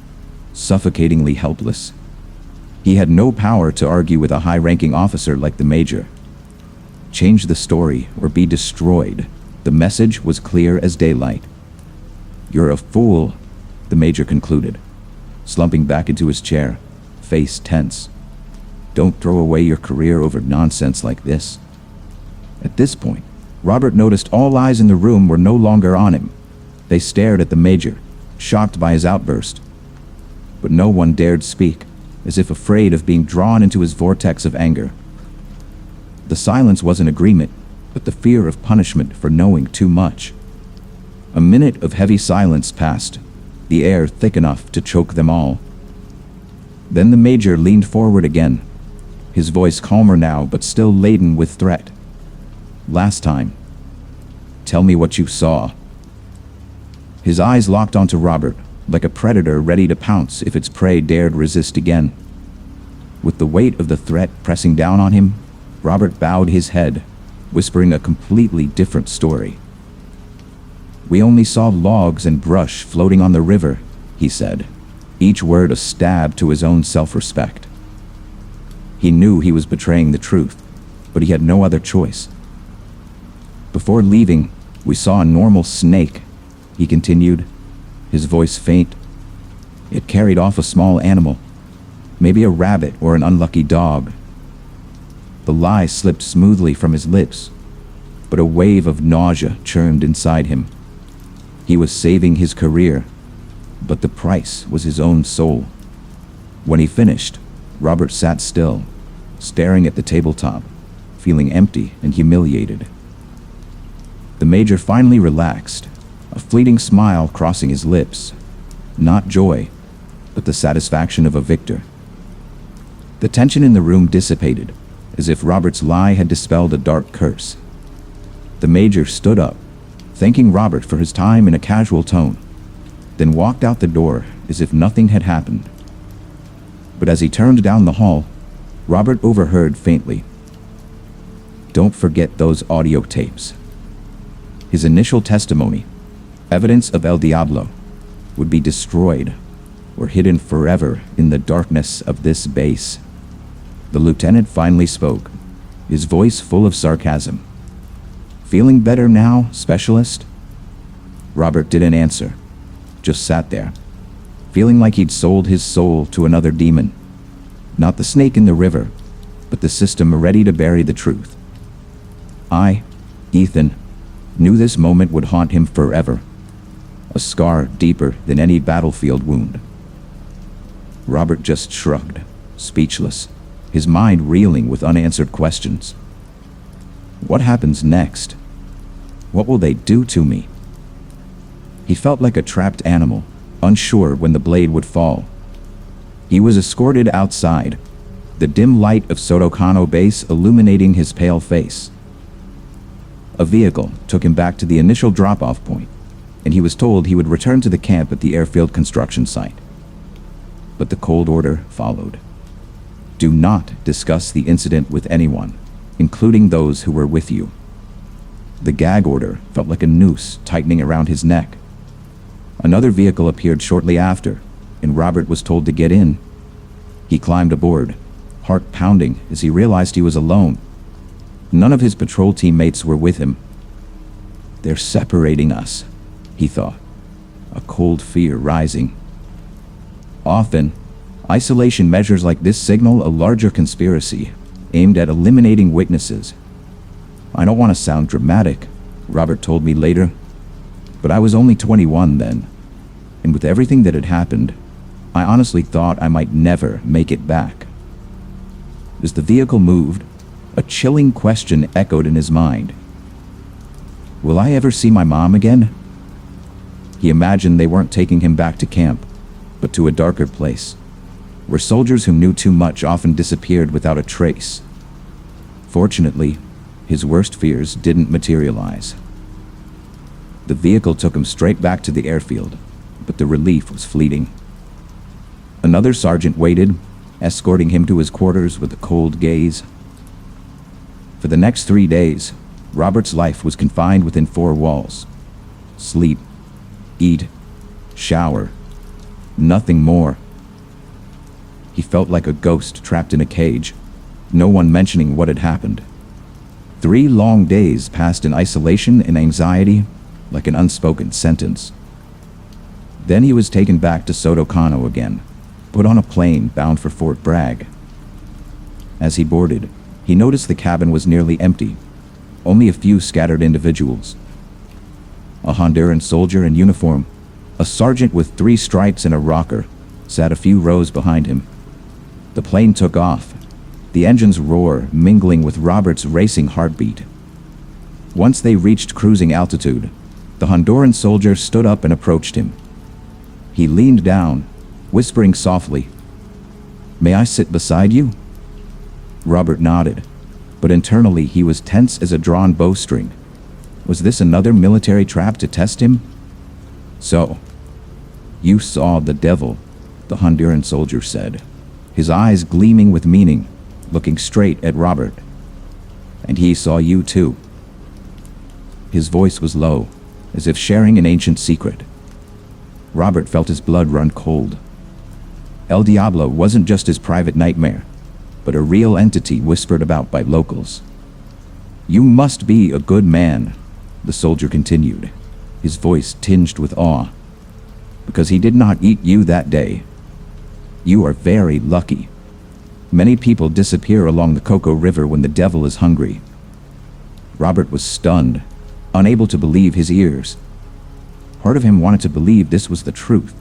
suffocatingly helpless. He had no power to argue with a high-ranking officer like the Major. Change the story or be destroyed. The message was clear as daylight. "You're a fool," the Major concluded, slumping back into his chair, face tense. "Don't throw away your career over nonsense like this." At this point, Robert noticed all eyes in the room were no longer on him. They stared at the Major, shocked by his outburst. But no one dared speak, as if afraid of being drawn into his vortex of anger. The silence wasn't agreement, but the fear of punishment for knowing too much. A minute of heavy silence passed, the air thick enough to choke them all. Then the Major leaned forward again, his voice calmer now but still laden with threat. "Last time. Tell me what you saw." His eyes locked onto Robert, like a predator ready to pounce if its prey dared resist again. With the weight of the threat pressing down on him, Robert bowed his head, whispering a completely different story. "We only saw logs and brush floating on the river," he said, each word a stab to his own self-respect. He knew he was betraying the truth, but he had no other choice. "Before leaving, we saw a normal snake," he continued, his voice faint. "It carried off a small animal, maybe a rabbit or an unlucky dog." The lie slipped smoothly from his lips, but a wave of nausea churned inside him. He was saving his career, but the price was his own soul. When he finished, Robert sat still, staring at the tabletop, feeling empty and humiliated. The Major finally relaxed, a fleeting smile crossing his lips. Not joy, but the satisfaction of a victor. The tension in the room dissipated, as if Robert's lie had dispelled a dark curse. The Major stood up, thanking Robert for his time in a casual tone, then walked out the door as if nothing had happened. But as he turned down the hall, Robert overheard faintly, "Don't forget those audio tapes." His initial testimony, evidence of El Diablo, would be destroyed or hidden forever in the darkness of this base. The lieutenant finally spoke, his voice full of sarcasm. "Feeling better now, Specialist?" Robert didn't answer, just sat there, feeling like he'd sold his soul to another demon. Not the snake in the river, but the system ready to bury the truth. Ethan, knew this moment would haunt him forever. A a scar deeper than any battlefield wound. Robert just shrugged, speechless, his mind reeling with unanswered questions. What happens next? What will they do to me? He felt like a trapped animal, unsure when the blade would fall. He was escorted outside, the dim light of Sotokano base illuminating his pale face. A vehicle took him back to the initial drop-off point, and he was told he would return to the camp at the airfield construction site. But the cold order followed. Do not discuss the incident with anyone, including those who were with you. The gag order felt like a noose tightening around his neck. Another vehicle appeared shortly after, and Robert was told to get in. He climbed aboard, heart pounding as he realized he was alone. None of his patrol teammates were with him. They're separating us, he thought, a cold fear rising. Often, isolation measures like this signal a larger conspiracy aimed at eliminating witnesses. I don't want to sound dramatic, Robert told me later, but I was only 21 then, and with everything that had happened, I honestly thought I might never make it back. As the vehicle moved, a chilling question echoed in his mind. Will I ever see my mom again? He imagined they weren't taking him back to camp, but to a darker place, where soldiers who knew too much often disappeared without a trace. Fortunately, his worst fears didn't materialize. The vehicle took him straight back to the airfield, but the relief was fleeting. Another sergeant waited, escorting him to his quarters with a cold gaze. For the next 3 days, Robert's life was confined within 4 walls. Sleep, eat, shower, nothing more. He felt like a ghost trapped in a cage, no one mentioning what had happened. 3 long days passed in isolation and anxiety, like an unspoken sentence. Then he was taken back to Sotokano again, put on a plane bound for Fort Bragg. As he boarded, he noticed the cabin was nearly empty, only a few scattered individuals. A Honduran soldier in uniform, a sergeant with 3 stripes and a rocker, sat a few rows behind him. The plane took off, the engine's roar mingling with Robert's racing heartbeat. Once they reached cruising altitude, the Honduran soldier stood up and approached him. He leaned down, whispering softly, "May I sit beside you?" Robert nodded, but internally he was tense as a drawn bowstring. Was this another military trap to test him? "So, you saw the devil," the Honduran soldier said, his eyes gleaming with meaning, looking straight at Robert. "And he saw you too." His voice was low, as if sharing an ancient secret. Robert felt his blood run cold. El Diablo wasn't just his private nightmare, but a real entity whispered about by locals. "You must be a good man," the soldier continued, his voice tinged with awe, "because he did not eat you that day. You are very lucky. Many people disappear along the Coco River when the devil is hungry." Robert was stunned, unable to believe his ears. Part of him wanted to believe this was the truth,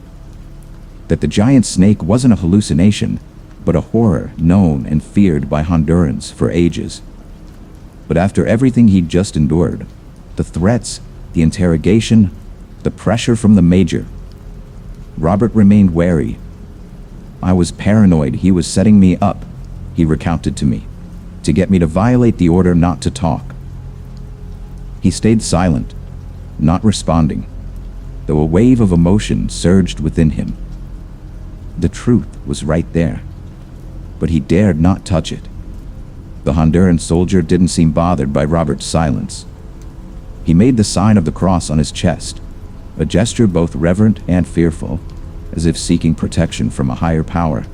that the giant snake wasn't a hallucination, but a horror known and feared by Hondurans for ages. But after everything he'd just endured, the threats, the interrogation, the pressure from the major, Robert remained wary. "I was paranoid he was setting me up," he recounted to me, "to get me to violate the order not to talk." He stayed silent, not responding, though a wave of emotion surged within him. The truth was right there, but he dared not touch it. The Honduran soldier didn't seem bothered by Robert's silence. He made the sign of the cross on his chest, a gesture both reverent and fearful, as if seeking protection from a higher power.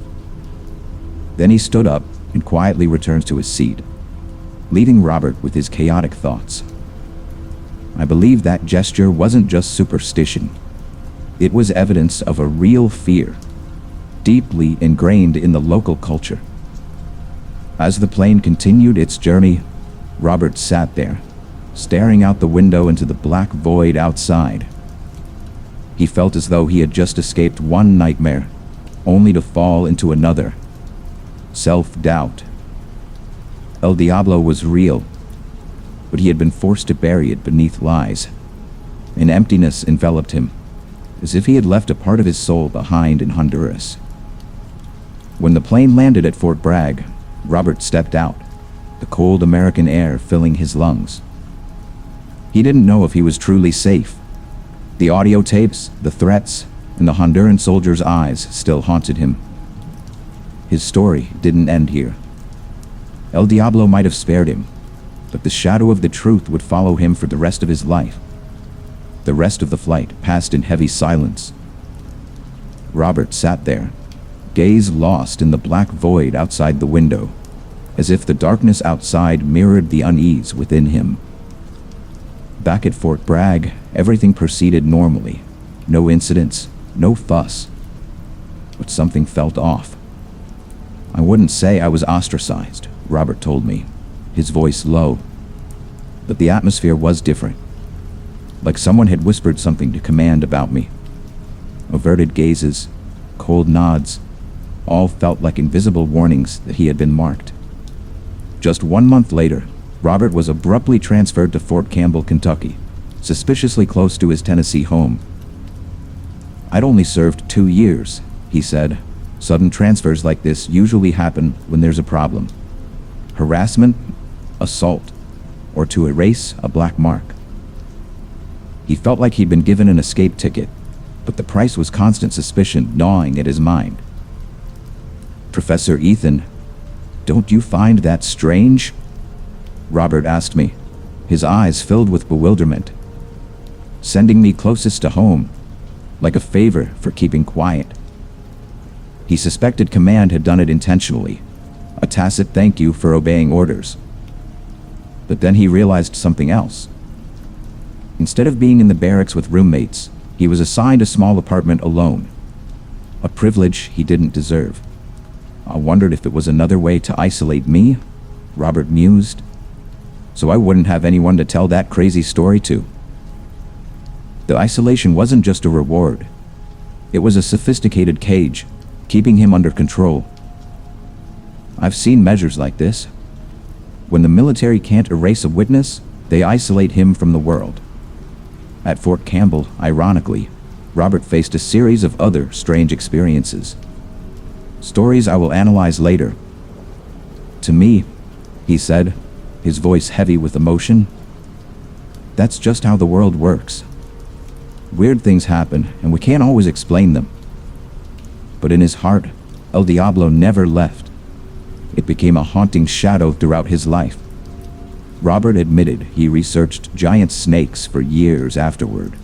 Then he stood up and quietly returned to his seat, leaving Robert with his chaotic thoughts. I believe that gesture wasn't just superstition. It was evidence of a real fear, deeply ingrained in the local culture. As the plane continued its journey, Robert sat there, staring out the window into the black void outside. He felt as though he had just escaped one nightmare, only to fall into another. Self-doubt. El Diablo was real, but he had been forced to bury it beneath lies. An emptiness enveloped him, as if he had left a part of his soul behind in Honduras. When the plane landed at Fort Bragg, Robert stepped out, the cold American air filling his lungs. He didn't know if he was truly safe. The audio tapes, the threats, and the Honduran soldier's eyes still haunted him. His story didn't end here. El Diablo might have spared him, but the shadow of the truth would follow him for the rest of his life. The rest of the flight passed in heavy silence. Robert sat there, gaze lost in the black void outside the window, as if the darkness outside mirrored the unease within him. Back at Fort Bragg, everything proceeded normally. No incidents, no fuss. But something felt off. I wouldn't say I was ostracized, Robert told me, his voice low. But the atmosphere was different. Like someone had whispered something to command about me. Averted gazes, cold nods, all felt like invisible warnings that he had been marked. Just 1 month later, Robert was abruptly transferred to Fort Campbell, Kentucky, suspiciously close to his Tennessee home. I'd only served 2 years, he said. Sudden transfers like this usually happen when there's a problem. Harassment, assault, or to erase a black mark. He felt like he'd been given an escape ticket, but the price was constant suspicion gnawing at his mind. Professor Ethan, don't you find that strange? Robert asked me, his eyes filled with bewilderment. Sending me closest to home, like a favor for keeping quiet. He suspected command had done it intentionally, a tacit thank you for obeying orders. But then he realized something else. Instead of being in the barracks with roommates, he was assigned a small apartment alone, a privilege he didn't deserve. I wondered if it was another way to isolate me, Robert mused, so I wouldn't have anyone to tell that crazy story to. The isolation wasn't just a reward. It was a sophisticated cage, keeping him under control. I've seen measures like this. When the military can't erase a witness, they isolate him from the world. At Fort Campbell, ironically, Robert faced a series of other strange experiences. Stories I will analyze later. To me, he said, his voice heavy with emotion, that's just how the world works. Weird things happen, and we can't always explain them. But in his heart, El Diablo never left. It became a haunting shadow throughout his life. Robert admitted he researched giant snakes for years afterward,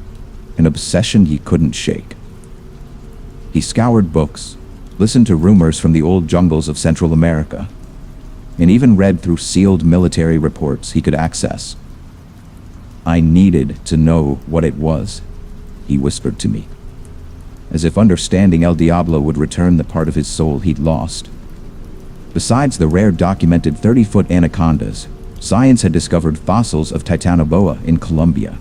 an obsession he couldn't shake. He scoured books, listened to rumors from the old jungles of Central America, and even read through sealed military reports he could access. I needed to know what it was, he whispered to me, as if understanding El Diablo would return the part of his soul he'd lost. Besides the rare documented 30-foot anacondas, science had discovered fossils of Titanoboa in Colombia,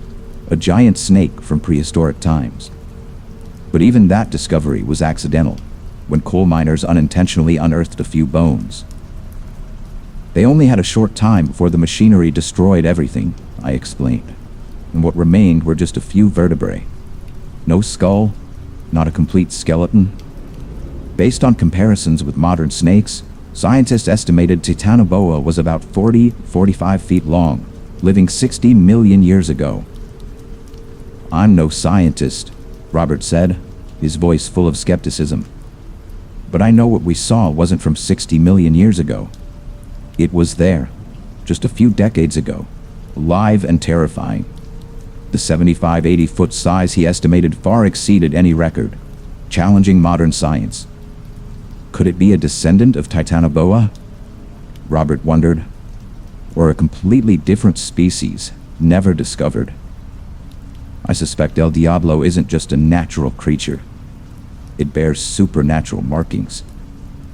a giant snake from prehistoric times. But even that discovery was accidental, when coal miners unintentionally unearthed a few bones. They only had a short time before the machinery destroyed everything, I explained, and what remained were just a few vertebrae. No skull, not a complete skeleton. Based on comparisons with modern snakes, scientists estimated Titanoboa was about 45 feet long, living 60 million years ago. I'm no scientist, Robert said, his voice full of skepticism. But I know what we saw wasn't from 60 million years ago. It was there, just a few decades ago, alive and terrifying. The 75-80-foot size he estimated far exceeded any record, challenging modern science. Could it be a descendant of Titanoboa? Robert wondered. Or a completely different species, never discovered. I suspect El Diablo isn't just a natural creature. It bears supernatural markings,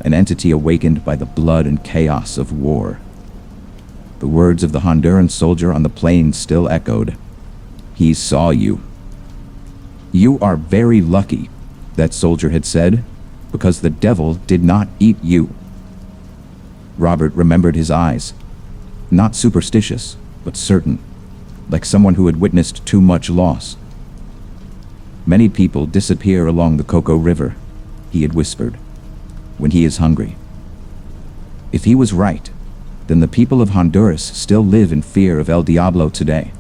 an entity awakened by the blood and chaos of war. The words of the Honduran soldier on the plane still echoed. He saw you. "You are very lucky," that soldier had said, "because the devil did not eat you." Robert remembered his eyes. Not superstitious, but certain, like someone who had witnessed too much loss. "Many people disappear along the Coco River," he had whispered, "when he is hungry." If he was right, then the people of Honduras still live in fear of El Diablo today,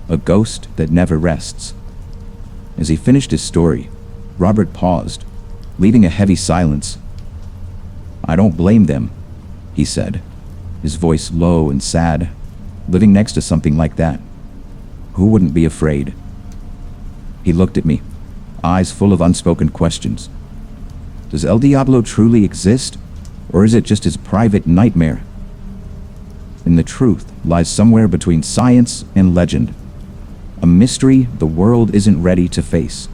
a ghost that never rests. As he finished his story, Robert paused, leaving a heavy silence. "I don't blame them," he said, his voice low and sad. "Living next to something like that, who wouldn't be afraid?" He looked at me, eyes full of unspoken questions. Does El Diablo truly exist, or is it just his private nightmare? And the truth lies somewhere between science and legend, a mystery the world isn't ready to face.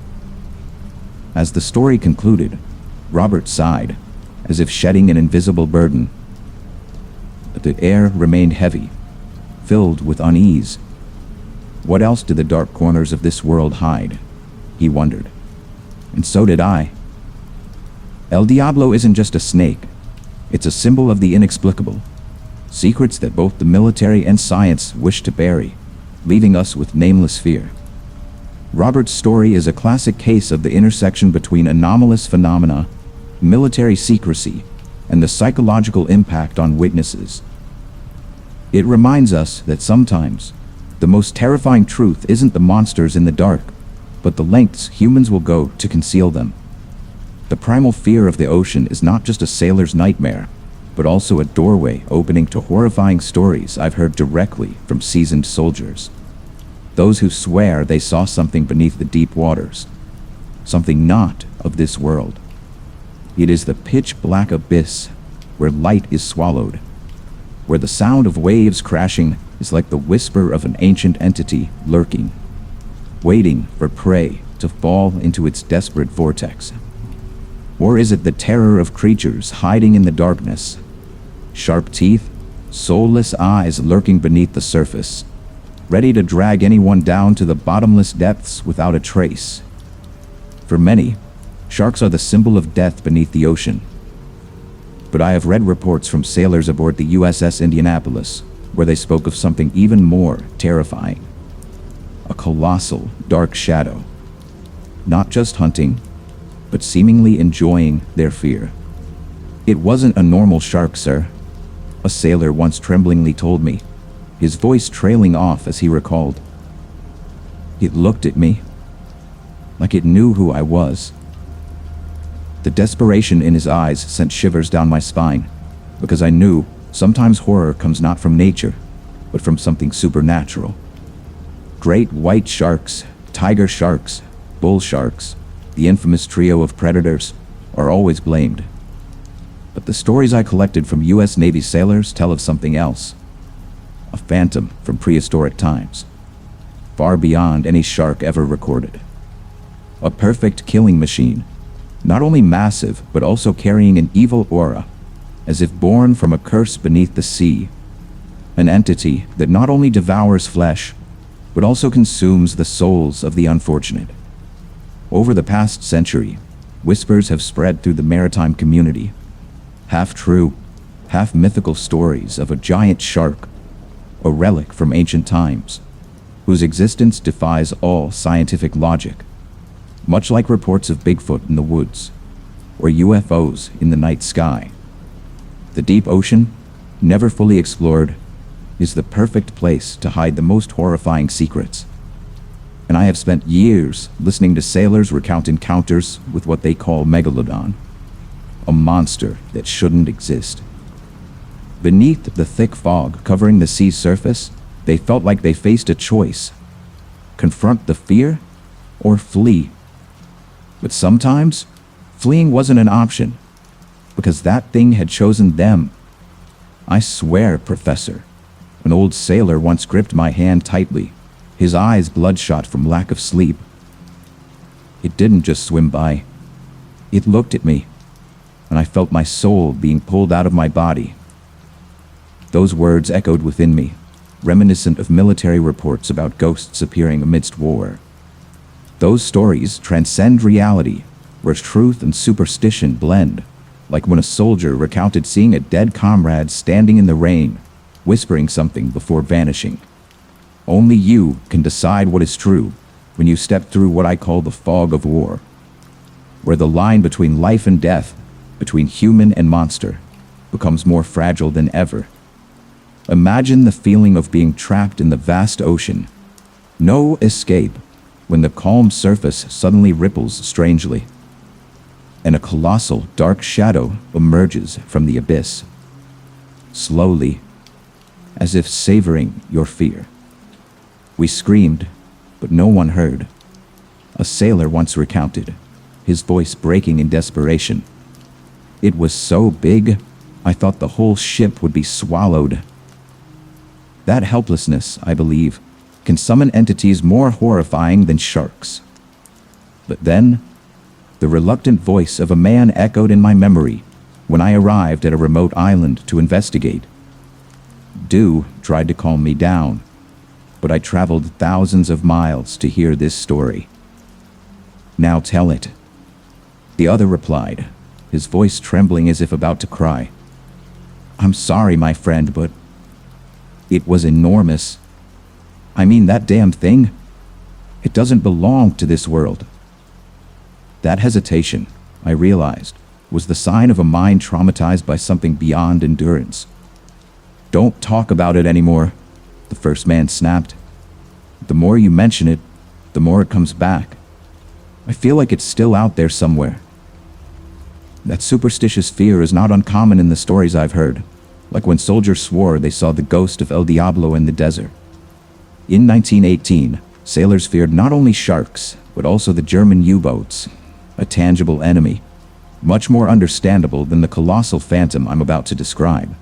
As the story concluded, Robert sighed, as if shedding an invisible burden. But the air remained heavy, filled with unease. What else did the dark corners of this world hide? He wondered. And so did I. El Diablo isn't just a snake. It's a symbol of the inexplicable. Secrets that both the military and science wish to bury, leaving us with nameless fear. Robert's story is a classic case of the intersection between anomalous phenomena, military secrecy, and the psychological impact on witnesses. It reminds us that sometimes the most terrifying truth isn't the monsters in the dark, but the lengths humans will go to conceal them. The primal fear of the ocean is not just a sailor's nightmare, but also a doorway opening to horrifying stories I've heard directly from seasoned soldiers. Those who swear they saw something beneath the deep waters, something not of this world. It is the pitch-black abyss where light is swallowed, where the sound of waves crashing is like the whisper of an ancient entity lurking, waiting for prey to fall into its desperate vortex. Or is it the terror of creatures hiding in the darkness? Sharp teeth, soulless eyes lurking beneath the surface, ready to drag anyone down to the bottomless depths without a trace. For many, sharks are the symbol of death beneath the ocean. But I have read reports from sailors aboard the USS Indianapolis, where they spoke of something even more terrifying. A colossal, dark shadow. Not just hunting, but seemingly enjoying their fear. "It wasn't a normal shark, sir," a sailor once tremblingly told me, his voice trailing off as he recalled. "It looked at me, like it knew who I was." The desperation in his eyes sent shivers down my spine, because I knew sometimes horror comes not from nature, but from something supernatural. Great white sharks, tiger sharks, bull sharks, the infamous trio of predators, are always blamed. But the stories I collected from U.S. Navy sailors tell of something else. A phantom from prehistoric times, far beyond any shark ever recorded. A perfect killing machine, not only massive, but also carrying an evil aura, as if born from a curse beneath the sea. An entity that not only devours flesh, but also consumes the souls of the unfortunate. Over the past century, whispers have spread through the maritime community. Half true, half mythical stories of a giant shark, a relic from ancient times, whose existence defies all scientific logic. Much like reports of Bigfoot in the woods, or UFOs in the night sky. The deep ocean, never fully explored, is the perfect place to hide the most horrifying secrets. And I have spent years listening to sailors recount encounters with what they call megalodon, a monster that shouldn't exist. Beneath the thick fog covering the sea's surface, they felt like they faced a choice: confront the fear or flee. But sometimes, fleeing wasn't an option, because that thing had chosen them. I swear, Professor, an old sailor once gripped my hand tightly, his eyes bloodshot from lack of sleep. It didn't just swim by. It looked at me, and I felt my soul being pulled out of my body. Those words echoed within me, reminiscent of military reports about ghosts appearing amidst war. Those stories transcend reality, where truth and superstition blend, like when a soldier recounted seeing a dead comrade standing in the rain, whispering something before vanishing. Only you can decide what is true when you step through what I call the fog of war, where the line between life and death, between human and monster, becomes more fragile than ever. Imagine the feeling of being trapped in the vast ocean. No escape when the calm surface suddenly ripples strangely, and a colossal dark shadow emerges from the abyss, slowly, as if savoring your fear. We screamed, but no one heard. A sailor once recounted, his voice breaking in desperation. It was so big, I thought the whole ship would be swallowed. That helplessness, I believe, can summon entities more horrifying than sharks. But then, the reluctant voice of a man echoed in my memory when I arrived at a remote island to investigate. Dew tried to calm me down, but I traveled thousands of miles to hear this story. Now tell it. The other replied, his voice trembling as if about to cry. I'm sorry, my friend, but it was enormous. I mean, that damn thing, it doesn't belong to this world. That hesitation, I realized, was the sign of a mind traumatized by something beyond endurance. Don't talk about it anymore, the first man snapped. The more you mention it, the more it comes back. I feel like it's still out there somewhere. That superstitious fear is not uncommon in the stories I've heard, like when soldiers swore they saw the ghost of El Diablo in the desert. In 1918, sailors feared not only sharks, but also the German U-boats, a tangible enemy, much more understandable than the colossal phantom I'm about to describe.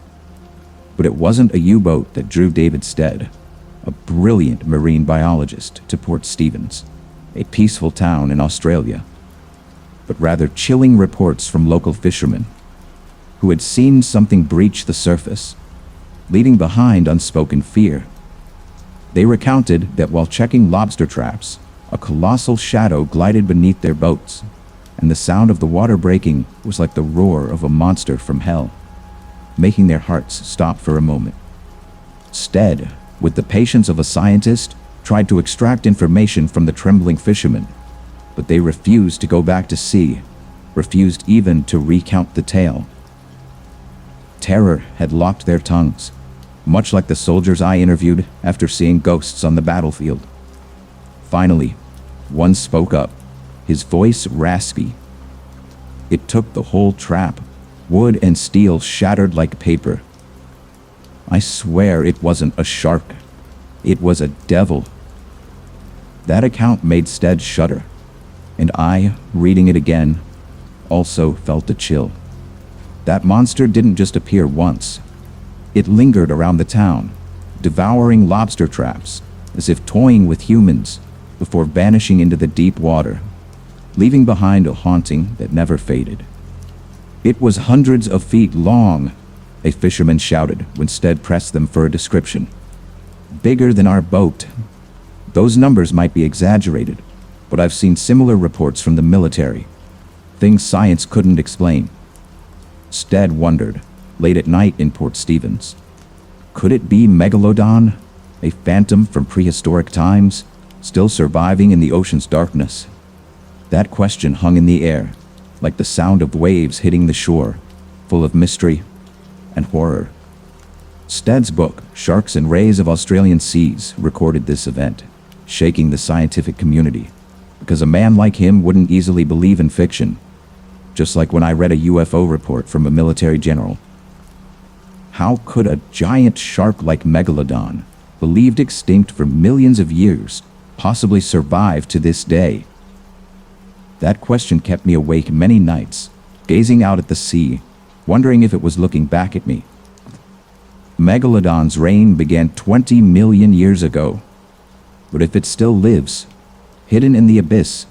But it wasn't a U-boat that drew David Stead, a brilliant marine biologist, to Port Stephens, a peaceful town in Australia, but rather chilling reports from local fishermen who had seen something breach the surface, leaving behind unspoken fear. They recounted that while checking lobster traps, a colossal shadow glided beneath their boats, and the sound of the water breaking was like the roar of a monster from hell, making their hearts stop for a moment. Stead, with the patience of a scientist, tried to extract information from the trembling fishermen, but they refused to go back to sea, refused even to recount the tale. Terror had locked their tongues, much like the soldiers I interviewed after seeing ghosts on the battlefield. Finally, one spoke up, his voice raspy. It took the whole trap, wood and steel shattered like paper. I swear it wasn't a shark. It was a devil. That account made Stead shudder, and I, reading it again, also felt a chill. That monster didn't just appear once. It lingered around the town, devouring lobster traps, as if toying with humans, before vanishing into the deep water, leaving behind a haunting that never faded. It was hundreds of feet long, a fisherman shouted when Stead pressed them for a description. Bigger than our boat. Those numbers might be exaggerated, but I've seen similar reports from the military. Things science couldn't explain. Stead wondered, late at night in Port Stephens. Could it be Megalodon, a phantom from prehistoric times, still surviving in the ocean's darkness? That question hung in the air, like the sound of waves hitting the shore, full of mystery and horror. Stead's book, Sharks and Rays of Australian Seas, recorded this event, shaking the scientific community, because a man like him wouldn't easily believe in fiction, just like when I read a UFO report from a military general. How could a giant shark like Megalodon, believed extinct for millions of years, possibly survive to this day? That question kept me awake many nights, gazing out at the sea, wondering if it was looking back at me. Megalodon's reign began 20 million years ago, but if it still lives, hidden in the abyss,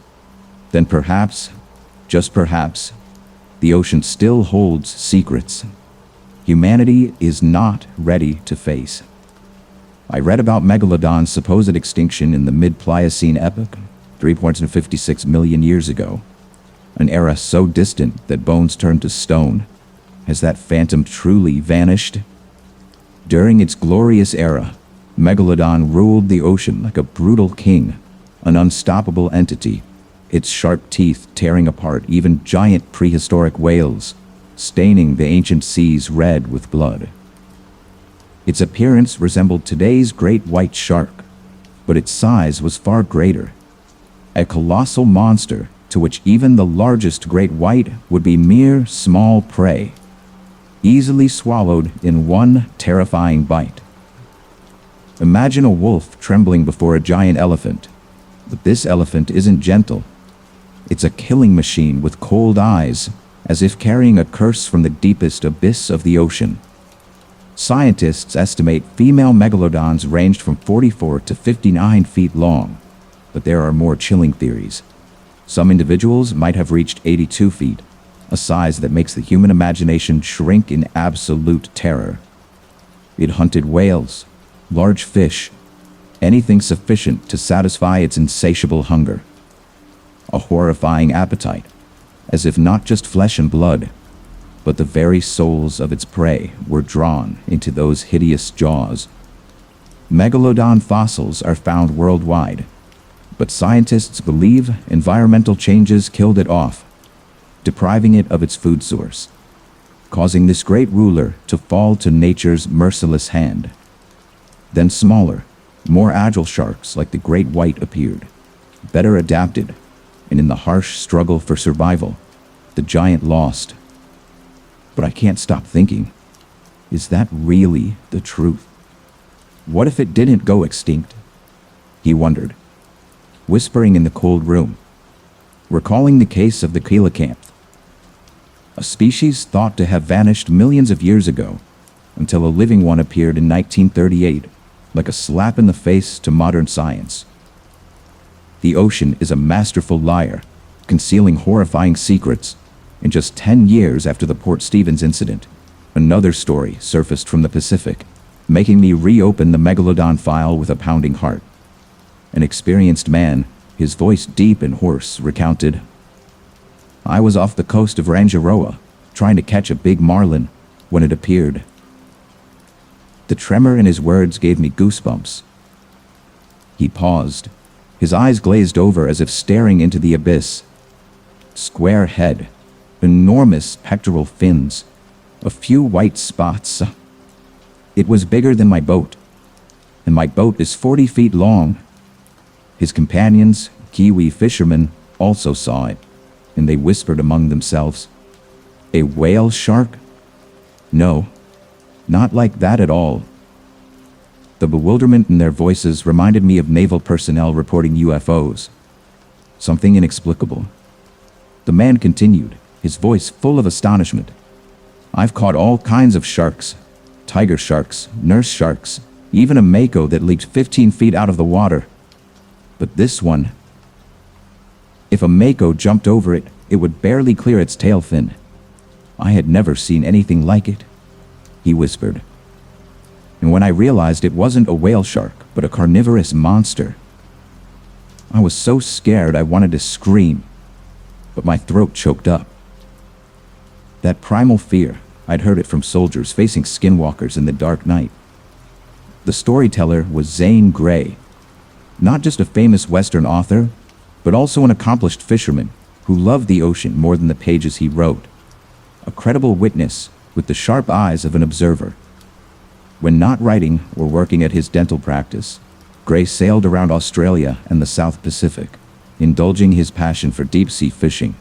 then perhaps, just perhaps, the ocean still holds secrets humanity is not ready to face. I read about Megalodon's supposed extinction in the mid-Pliocene epoch, 3.56 million years ago. An era so distant that bones turned to stone. Has that phantom truly vanished? During its glorious era, Megalodon ruled the ocean like a brutal king, an unstoppable entity, its sharp teeth tearing apart even giant prehistoric whales, staining the ancient seas red with blood. Its appearance resembled today's great white shark, but its size was far greater. A colossal monster to which even the largest great white would be mere small prey, easily swallowed in one terrifying bite. Imagine a wolf trembling before a giant elephant, but this elephant isn't gentle. It's a killing machine with cold eyes, as if carrying a curse from the deepest abyss of the ocean. Scientists estimate female megalodons ranged from 44 to 59 feet long, but there are more chilling theories. Some individuals might have reached 82 feet, a size that makes the human imagination shrink in absolute terror. It hunted whales, large fish, anything sufficient to satisfy its insatiable hunger. A horrifying appetite, as if not just flesh and blood, but the very souls of its prey were drawn into those hideous jaws. Megalodon fossils are found worldwide, but scientists believe environmental changes killed it off, depriving it of its food source, causing this great ruler to fall to nature's merciless hand. Then smaller, more agile sharks like the great white appeared, better adapted, and in the harsh struggle for survival, the giant lost. But I can't stop thinking, is that really the truth? What if it didn't go extinct? He wondered, whispering in the cold room, recalling the case of the coelacanth, a species thought to have vanished millions of years ago, until a living one appeared in 1938, like a slap in the face to modern science. The ocean is a masterful liar, concealing horrifying secrets. And just 10 years after the Port Stevens incident, another story surfaced from the Pacific, making me reopen the Megalodon file with a pounding heart. An experienced man, his voice deep and hoarse, recounted, "I was off the coast of Rangiroa, trying to catch a big marlin, when it appeared." The tremor in his words gave me goosebumps. He paused, his eyes glazed over as if staring into the abyss. Square head, enormous pectoral fins, a few white spots. It was bigger than my boat, and my boat is 40 feet long. His companions, Kiwi fishermen, also saw it, and they whispered among themselves, "A whale shark? No, not like that at all." The bewilderment in their voices reminded me of naval personnel reporting UFOs. Something inexplicable. The man continued, his voice full of astonishment. "I've caught all kinds of sharks. Tiger sharks, nurse sharks, even a mako that leaped 15 feet out of the water. But this one, if a mako jumped over it, it would barely clear its tail fin. I had never seen anything like it," he whispered. And when I realized it wasn't a whale shark, but a carnivorous monster, I was so scared I wanted to scream, but my throat choked up. That primal fear, I'd heard it from soldiers facing skinwalkers in the dark night. The storyteller was Zane Grey, not just a famous Western author, but also an accomplished fisherman who loved the ocean more than the pages he wrote. A credible witness with the sharp eyes of an observer. When not writing or working at his dental practice, Grey sailed around Australia and the South Pacific, indulging his passion for deep-sea fishing.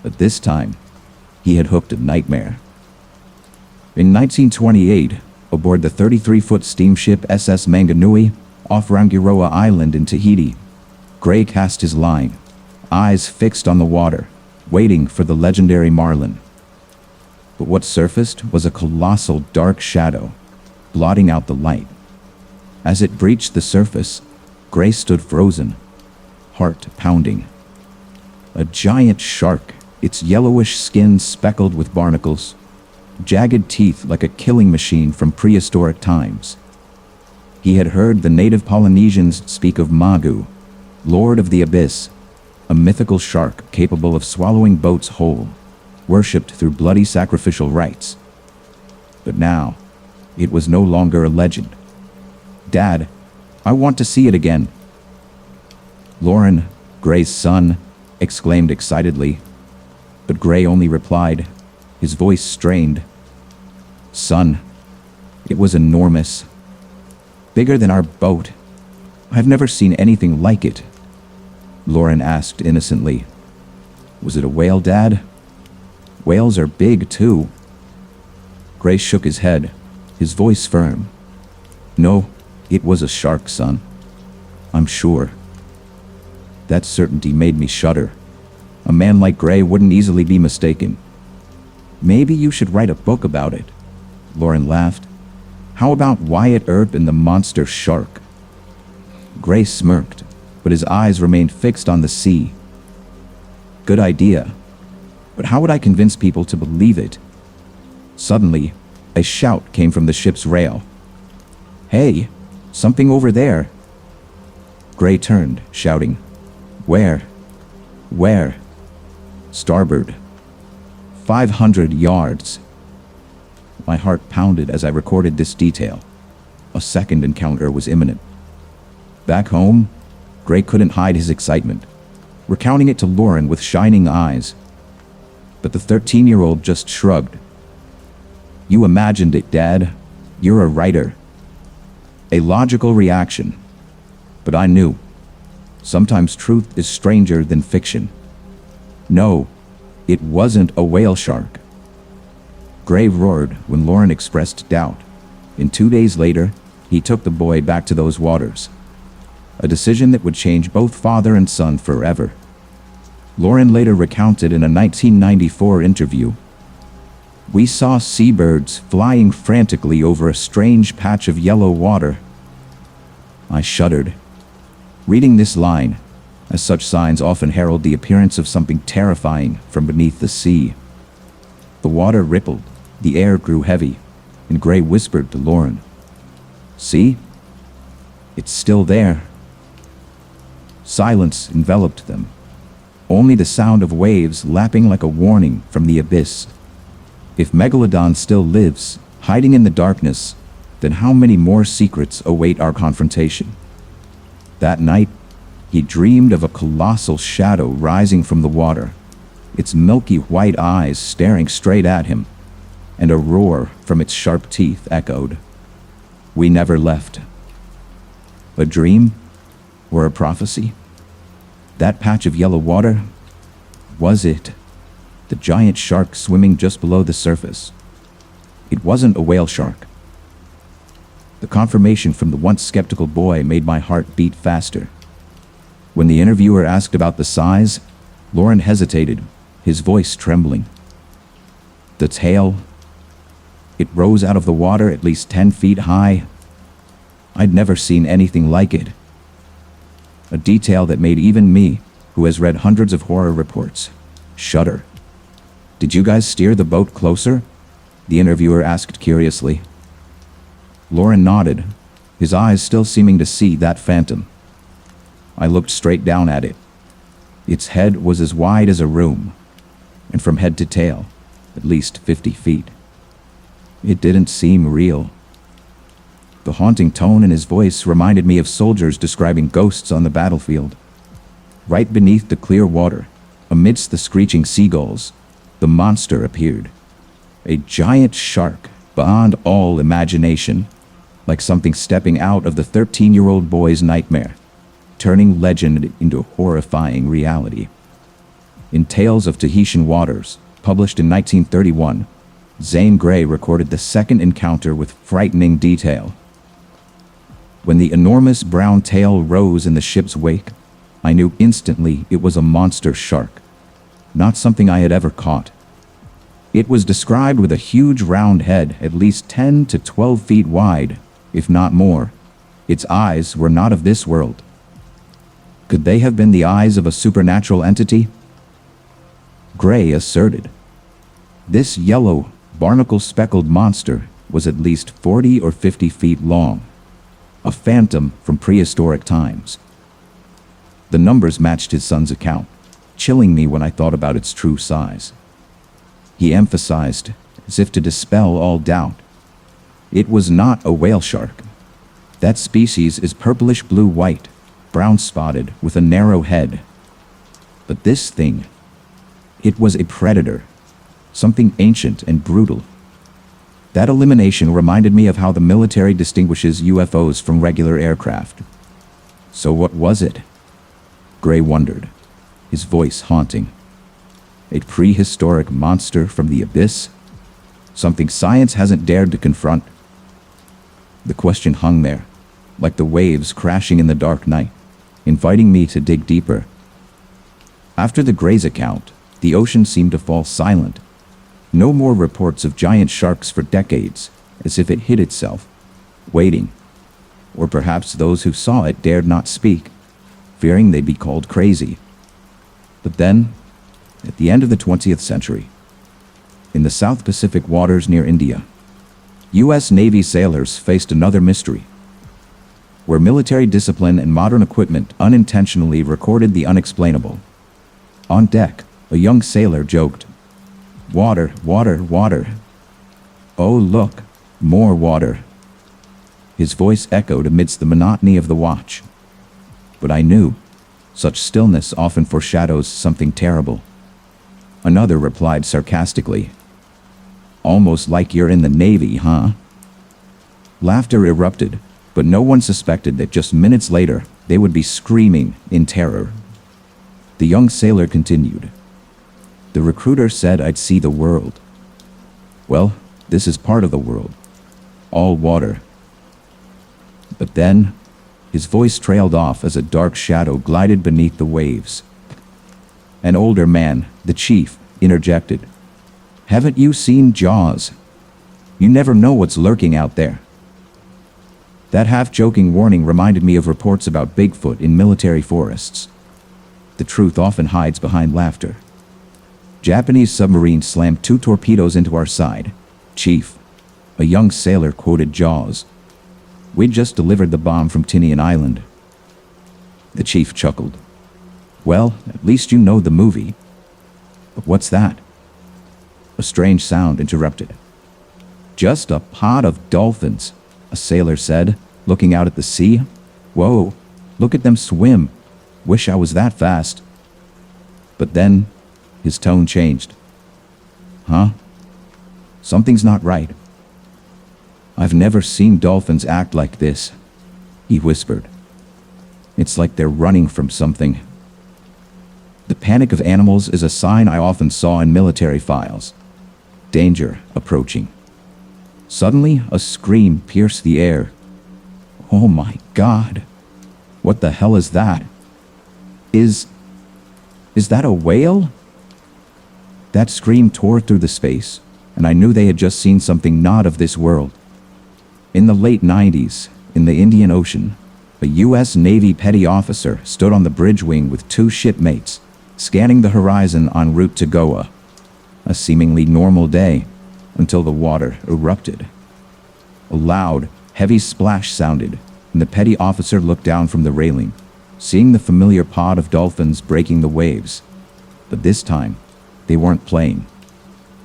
But this time, he had hooked a nightmare. In 1928, aboard the 33-foot steamship SS Manganui, off Rangiroa Island in Tahiti, Grey cast his line, eyes fixed on the water, waiting for the legendary marlin. But what surfaced was a colossal dark shadow, blotting out the light. As it breached the surface, Grey stood frozen, heart pounding. A giant shark, its yellowish skin speckled with barnacles, jagged teeth like a killing machine from prehistoric times. He had heard the native Polynesians speak of magu, Lord of the Abyss, a mythical shark capable of swallowing boats whole, worshipped through bloody sacrificial rites. But now, it was no longer a legend. Dad, I want to see it again. Lauren, Gray's son, exclaimed excitedly, but Gray only replied, his voice strained. Son, it was enormous. Bigger than our boat. I've never seen anything like it. Lauren asked innocently. Was it a whale, Dad? Whales are big, too. Gray shook his head, his voice firm. No, it was a shark, son. I'm sure. That certainty made me shudder. A man like Gray wouldn't easily be mistaken. Maybe you should write a book about it. Lauren laughed. How about Wyatt Earp and the monster shark? Gray smirked, but his eyes remained fixed on the sea. Good idea. But how would I convince people to believe it? Suddenly, a shout came from the ship's rail. Hey, something over there. Gray turned, shouting, Where? Where? Starboard. 500 yards. My heart pounded as I recorded this detail. A second encounter was imminent. Back home, Gray couldn't hide his excitement, recounting it to Lauren with shining eyes. But the 13-year-old just shrugged. You imagined it, Dad. You're a writer. A logical reaction. But I knew. Sometimes truth is stranger than fiction. No, it wasn't a whale shark. Gray roared when Lauren expressed doubt, and 2 days later, he took the boy back to those waters. A decision that would change both father and son forever. Lauren later recounted in a 1994 interview, We saw seabirds flying frantically over a strange patch of yellow water. I shuddered. Reading this line, as such signs often herald the appearance of something terrifying from beneath the sea. The water rippled, the air grew heavy, and Gray whispered to Lauren, See? It's still there. Silence enveloped them. Only the sound of waves lapping like a warning from the abyss. If Megalodon still lives, hiding in the darkness, then how many more secrets await our confrontation? That night, he dreamed of a colossal shadow rising from the water, its milky white eyes staring straight at him, and a roar from its sharp teeth echoed. We never left. A dream? Or a prophecy? That patch of yellow water? Was it the giant shark swimming just below the surface? It wasn't a whale shark. The confirmation from the once skeptical boy made my heart beat faster. When the interviewer asked about the size, Lauren hesitated, his voice trembling. The tail? It rose out of the water at least 10 feet high. I'd never seen anything like it. A detail that made even me, who has read hundreds of horror reports, shudder. Did you guys steer the boat closer? The interviewer asked curiously. Lauren nodded, his eyes still seeming to see that phantom. I looked straight down at it. Its head was as wide as a room, and from head to tail, at least 50 feet. It didn't seem real. The haunting tone in his voice reminded me of soldiers describing ghosts on the battlefield. Right beneath the clear water, amidst the screeching seagulls, the monster appeared. A giant shark, beyond all imagination, like something stepping out of the 13-year-old boy's nightmare, turning legend into horrifying reality. In Tales of Tahitian Waters, published in 1931, Zane Grey recorded the second encounter with frightening detail. When the enormous brown tail rose in the ship's wake, I knew instantly it was a monster shark, not something I had ever caught. It was described with a huge round head at least 10 to 12 feet wide, if not more. Its eyes were not of this world. Could they have been the eyes of a supernatural entity? Gray asserted. This yellow, barnacle-speckled monster was at least 40 or 50 feet long, a phantom from prehistoric times. The numbers matched his son's account, chilling me when I thought about its true size. He emphasized, as if to dispel all doubt, it was not a whale shark. That species is purplish blue-white, brown spotted with a narrow head. But this thing, it was a predator, something ancient and brutal. That elimination reminded me of how the military distinguishes UFOs from regular aircraft. So what was it? Gray wondered, his voice haunting. A prehistoric monster from the abyss? Something science hasn't dared to confront? The question hung there, like the waves crashing in the dark night, inviting me to dig deeper. After the Gray's account, the ocean seemed to fall silent. No more reports of giant sharks for decades, as if it hid itself, waiting. Or perhaps those who saw it dared not speak, fearing they'd be called crazy. But then, at the end of the 20th century, in the South Pacific waters near India, U.S. Navy sailors faced another mystery, where military discipline and modern equipment unintentionally recorded the unexplainable. On deck, a young sailor joked, "Water, water, water. Oh, look, more water." His voice echoed amidst the monotony of the watch. But I knew, such stillness often foreshadows something terrible. Another replied sarcastically, "Almost like you're in the Navy, huh?" Laughter erupted, but no one suspected that just minutes later, they would be screaming in terror. The young sailor continued, "The recruiter said I'd see the world. Well, this is part of the world. All water." But then, his voice trailed off as a dark shadow glided beneath the waves. An older man, the chief, interjected, "Haven't you seen Jaws? You never know what's lurking out there." That half-joking warning reminded me of reports about Bigfoot in military forests. The truth often hides behind laughter. Japanese submarine slammed 2 torpedoes into our side. "Chief," a young sailor quoted Jaws. "We'd just delivered the bomb from Tinian Island." The chief chuckled. "Well, at least you know the movie." "But what's that?" A strange sound interrupted. "Just a pod of dolphins," a sailor said, looking out at the sea. "Whoa, look at them swim. Wish I was that fast." But then, his tone changed. "Huh? Something's not right. I've never seen dolphins act like this," he whispered. "It's like they're running from something." The panic of animals is a sign I often saw in military files. Danger approaching. Suddenly, a scream pierced the air. "Oh my God! What the hell is that? Is that a whale?" That scream tore through the space, and I knew they had just seen something not of this world. In the late 90s, in the Indian Ocean, a U.S. Navy petty officer stood on the bridge wing with 2 shipmates, scanning the horizon en route to Goa. A seemingly normal day, until the water erupted. A loud, heavy splash sounded, and the petty officer looked down from the railing, seeing the familiar pod of dolphins breaking the waves. But this time, they weren't playing,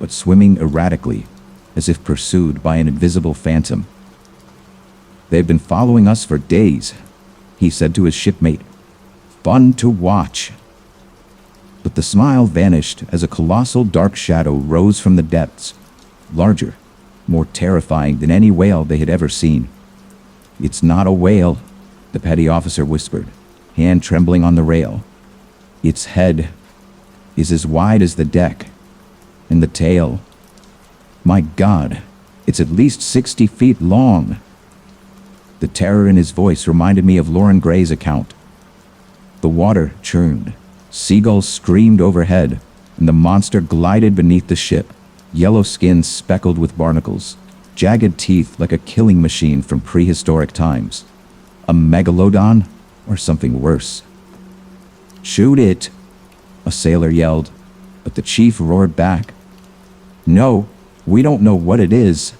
but swimming erratically, as if pursued by an invisible phantom. "They've been following us for days," he said to his shipmate. "Fun to watch." But the smile vanished as a colossal dark shadow rose from the depths, larger, more terrifying than any whale they had ever seen. "It's not a whale," the petty officer whispered, hand trembling on the rail. "Its head is as wide as the deck, and the tail, my God, it's at least 60 feet long." The terror in his voice reminded me of Lauren Gray's account. The water churned, seagulls screamed overhead, and the monster glided beneath the ship, yellow skin speckled with barnacles, jagged teeth like a killing machine from prehistoric times. A megalodon, or something worse. "Shoot it!" a sailor yelled, but the chief roared back. "No, we don't know what it is."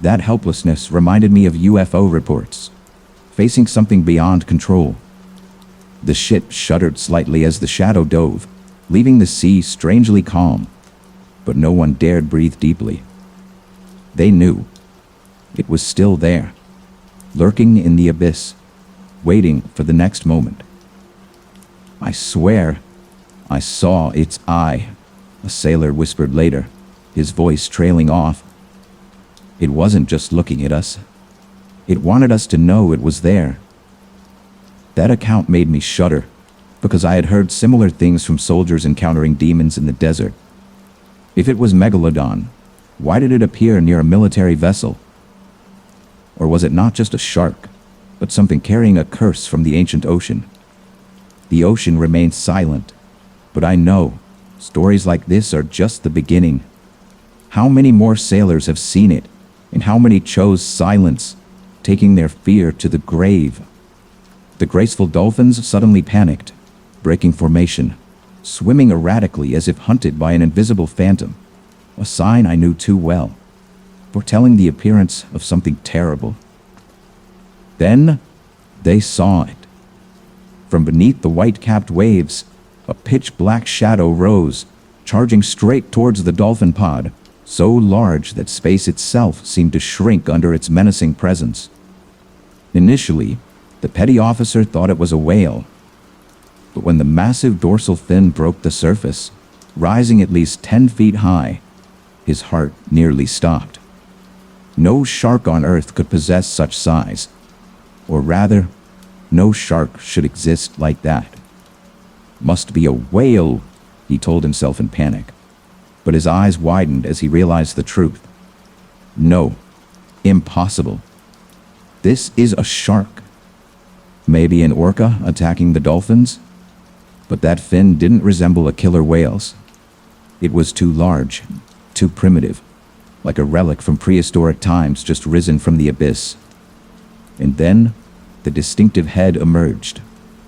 That helplessness reminded me of UFO reports, facing something beyond control. The ship shuddered slightly as the shadow dove, leaving the sea strangely calm, but no one dared breathe deeply. They knew it was still there, lurking in the abyss, waiting for the next moment. "I swear, I saw its eye," a sailor whispered later, his voice trailing off. "It wasn't just looking at us. It wanted us to know it was there." That account made me shudder, because I had heard similar things from soldiers encountering demons in the desert. If it was Megalodon, why did it appear near a military vessel? Or was it not just a shark, but something carrying a curse from the ancient ocean? The ocean remained silent, but I know stories like this are just the beginning. How many more sailors have seen it, and how many chose silence, taking their fear to the grave? The graceful dolphins suddenly panicked, breaking formation, swimming erratically as if hunted by an invisible phantom, a sign I knew too well, foretelling the appearance of something terrible. Then they saw it. From beneath the white-capped waves, a pitch-black shadow rose, charging straight towards the dolphin pod, so large that space itself seemed to shrink under its menacing presence. Initially, the petty officer thought it was a whale, but when the massive dorsal fin broke the surface, rising at least 10 feet high, his heart nearly stopped. No shark on Earth could possess such size, or rather, no shark should exist like that. "Must be a whale," he told himself in panic, but his eyes widened as he realized the truth. No, impossible. This is a shark. Maybe an orca attacking the dolphins? But that fin didn't resemble a killer whale's. It was too large, too primitive, like a relic from prehistoric times just risen from the abyss. And then, the distinctive head emerged,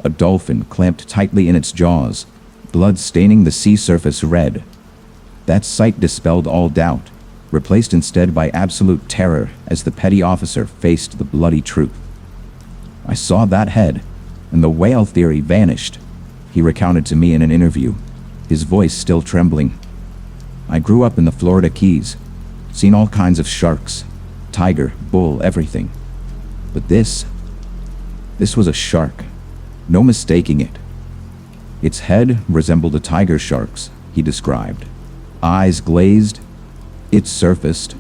a dolphin clamped tightly in its jaws, blood staining the sea surface red. That sight dispelled all doubt, replaced instead by absolute terror as the petty officer faced the bloody truth. "I saw that head, and the whale theory vanished," he recounted to me in an interview, his voice still trembling. "I grew up in the Florida Keys, seen all kinds of sharks, tiger, bull, everything. But this was a shark, no mistaking it. Its head resembled a tiger shark's," he described. "Eyes glazed, it surfaced,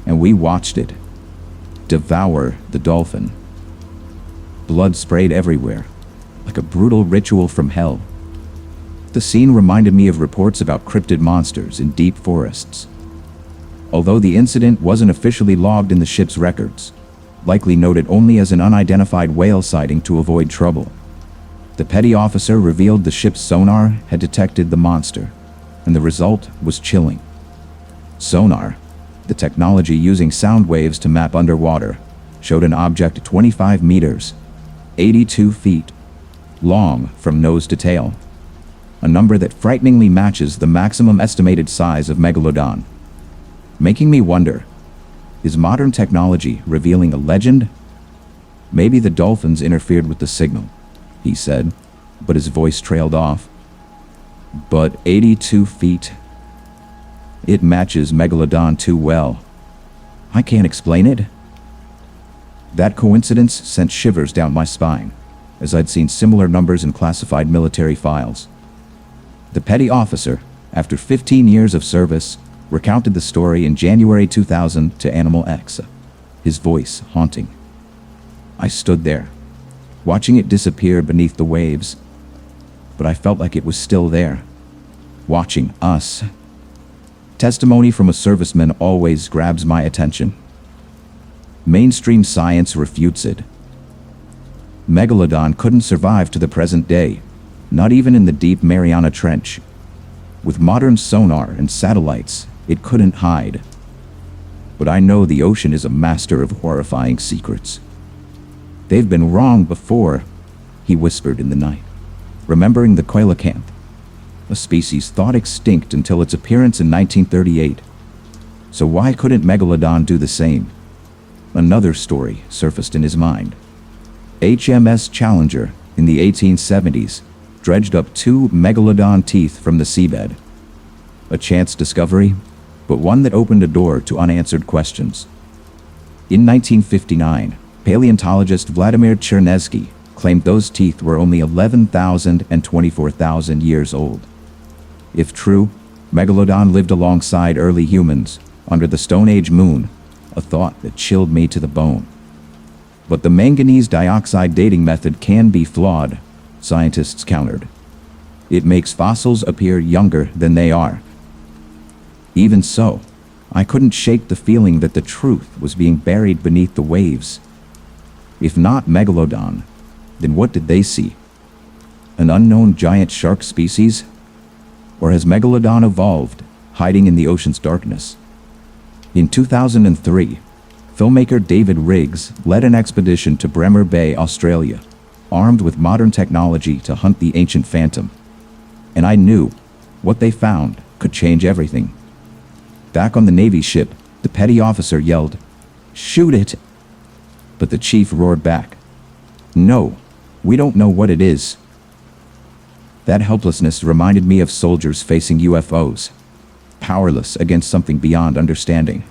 and we watched it devour the dolphin. Blood sprayed everywhere, like a brutal ritual from hell. The scene reminded me of reports about cryptid monsters in deep forests. Although the incident wasn't officially logged in the ship's records, likely noted only as an unidentified whale sighting to avoid trouble, the petty officer revealed the ship's sonar had detected the monster, and the result was chilling. Sonar, the technology using sound waves to map underwater, showed an object 25 meters, 82 feet, long from nose to tail, a number that frighteningly matches the maximum estimated size of Megalodon. Making me wonder, is modern technology revealing a legend? "Maybe the dolphins interfered with the signal," he said, but his voice trailed off. "But 82 feet. It matches Megalodon too well. I can't explain it." That coincidence sent shivers down my spine, as I'd seen similar numbers in classified military files. The petty officer, after 15 years of service, recounted the story in January 2000 to Animal X, his voice haunting. I stood there, watching it disappear beneath the waves, but I felt like it was still there, watching us. Testimony from a serviceman always grabs my attention. Mainstream science refutes it. Megalodon couldn't survive to the present day, not even in the deep Mariana Trench. With modern sonar and satellites, it couldn't hide. But I know the ocean is a master of horrifying secrets. "They've been wrong before," he whispered in the night, remembering the coelacanth, a species thought extinct until its appearance in 1938. So why couldn't Megalodon do the same? Another story surfaced in his mind. HMS Challenger, in the 1870s, dredged up 2 megalodon teeth from the seabed. A chance discovery, but one that opened a door to unanswered questions. In 1959, paleontologist Vladimir Chernesky claimed those teeth were only 11,000 and 24,000 years old. If true, Megalodon lived alongside early humans under the Stone Age moon, a thought that chilled me to the bone. But the manganese dioxide dating method can be flawed, scientists countered. It makes fossils appear younger than they are. Even so, I couldn't shake the feeling that the truth was being buried beneath the waves. If not Megalodon, then what did they see? An unknown giant shark species? Or has Megalodon evolved, hiding in the ocean's darkness? In 2003, filmmaker David Riggs led an expedition to Bremer Bay, Australia, armed with modern technology to hunt the ancient phantom. And I knew what they found could change everything. Back on the Navy ship, the petty officer yelled, "Shoot it!" But the chief roared back, "No, we don't know what it is." That helplessness reminded me of soldiers facing UFOs, powerless against something beyond understanding.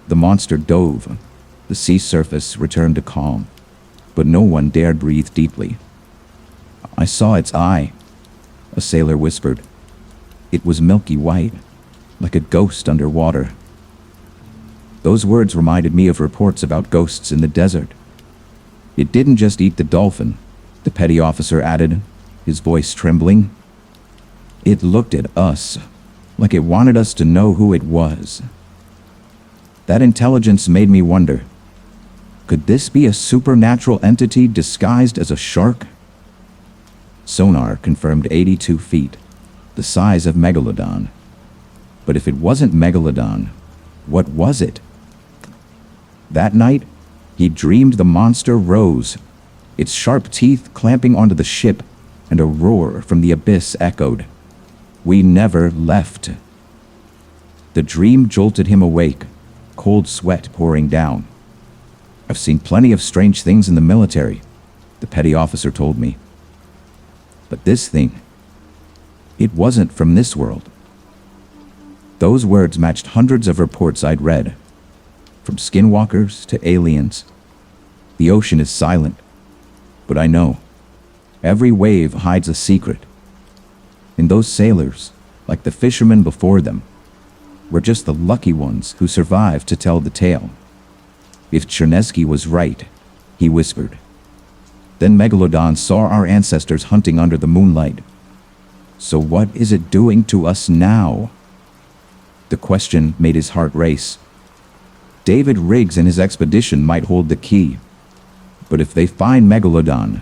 The monster dove. The sea surface returned to calm, but no one dared breathe deeply. "I saw its eye," a sailor whispered. "It was milky white, like a ghost underwater." Those words reminded me of reports about ghosts in the desert. "It didn't just eat the dolphin," the petty officer added, his voice trembling. "It looked at us, like it wanted us to know who it was." That intelligence made me wonder, could this be a supernatural entity disguised as a shark? Sonar confirmed 82 feet, the size of Megalodon. But if it wasn't Megalodon, what was it? That night, he dreamed the monster rose, its sharp teeth clamping onto the ship, and a roar from the abyss echoed. We never left. The dream jolted him awake, cold sweat pouring down. "I've seen plenty of strange things in the military," the petty officer told me. "But this thing, it wasn't from this world." Those words matched hundreds of reports I'd read, from Skinwalkers to aliens. The ocean is silent, but I know every wave hides a secret. And those sailors, like the fishermen before them, were just the lucky ones who survived to tell the tale. If Chernesky was right, he whispered, then Megalodon saw our ancestors hunting under the moonlight. So what is it doing to us now? The question made his heart race. David Riggs and his expedition might hold the key. But if they find Megalodon,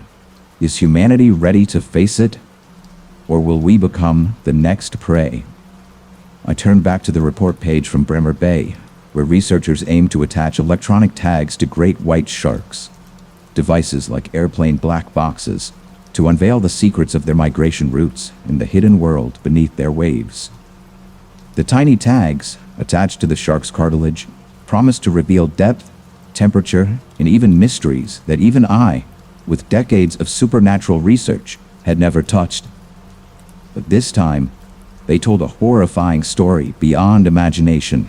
is humanity ready to face it? Or will we become the next prey? I turned back to the report page from Bremer Bay, where researchers aim to attach electronic tags to great white sharks, devices like airplane black boxes, to unveil the secrets of their migration routes in the hidden world beneath their waves. The tiny tags, attached to the shark's cartilage, promise to reveal depth, temperature, and even mysteries that even I, with decades of supernatural research, had never touched. But this time, they told a horrifying story beyond imagination.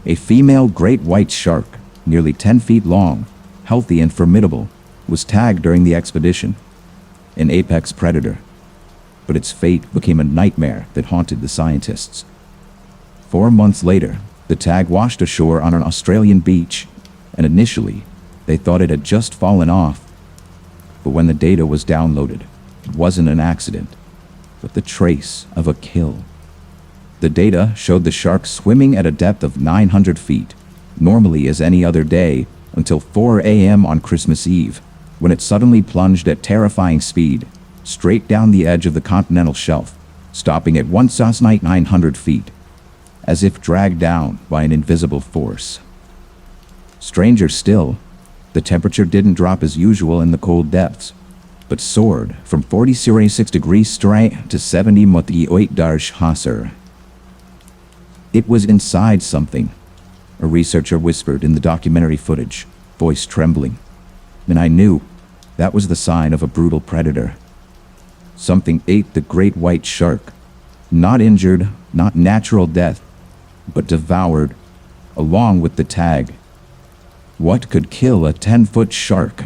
A female great white shark, nearly 10 feet long, healthy and formidable, was tagged during the expedition, an apex predator. But its fate became a nightmare that haunted the scientists. 4 months later, the tag washed ashore on an Australian beach, and initially, they thought it had just fallen off. But when the data was downloaded, it wasn't an accident, but the trace of a kill. The data showed the shark swimming at a depth of 900 feet, normally as any other day, until 4 a.m. on Christmas Eve, when it suddenly plunged at terrifying speed, straight down the edge of the continental shelf, stopping at 1,900 feet, as if dragged down by an invisible force. Stranger still, the temperature didn't drop as usual in the cold depths, but soared from 40.6 degrees straight to 70.8 . It was inside something, a researcher whispered in the documentary footage, voice trembling. And I knew That was the sign of a brutal predator. Something ate the great white shark. Not injured, not natural death, but devoured, along with the tag. What could kill a 10-foot shark?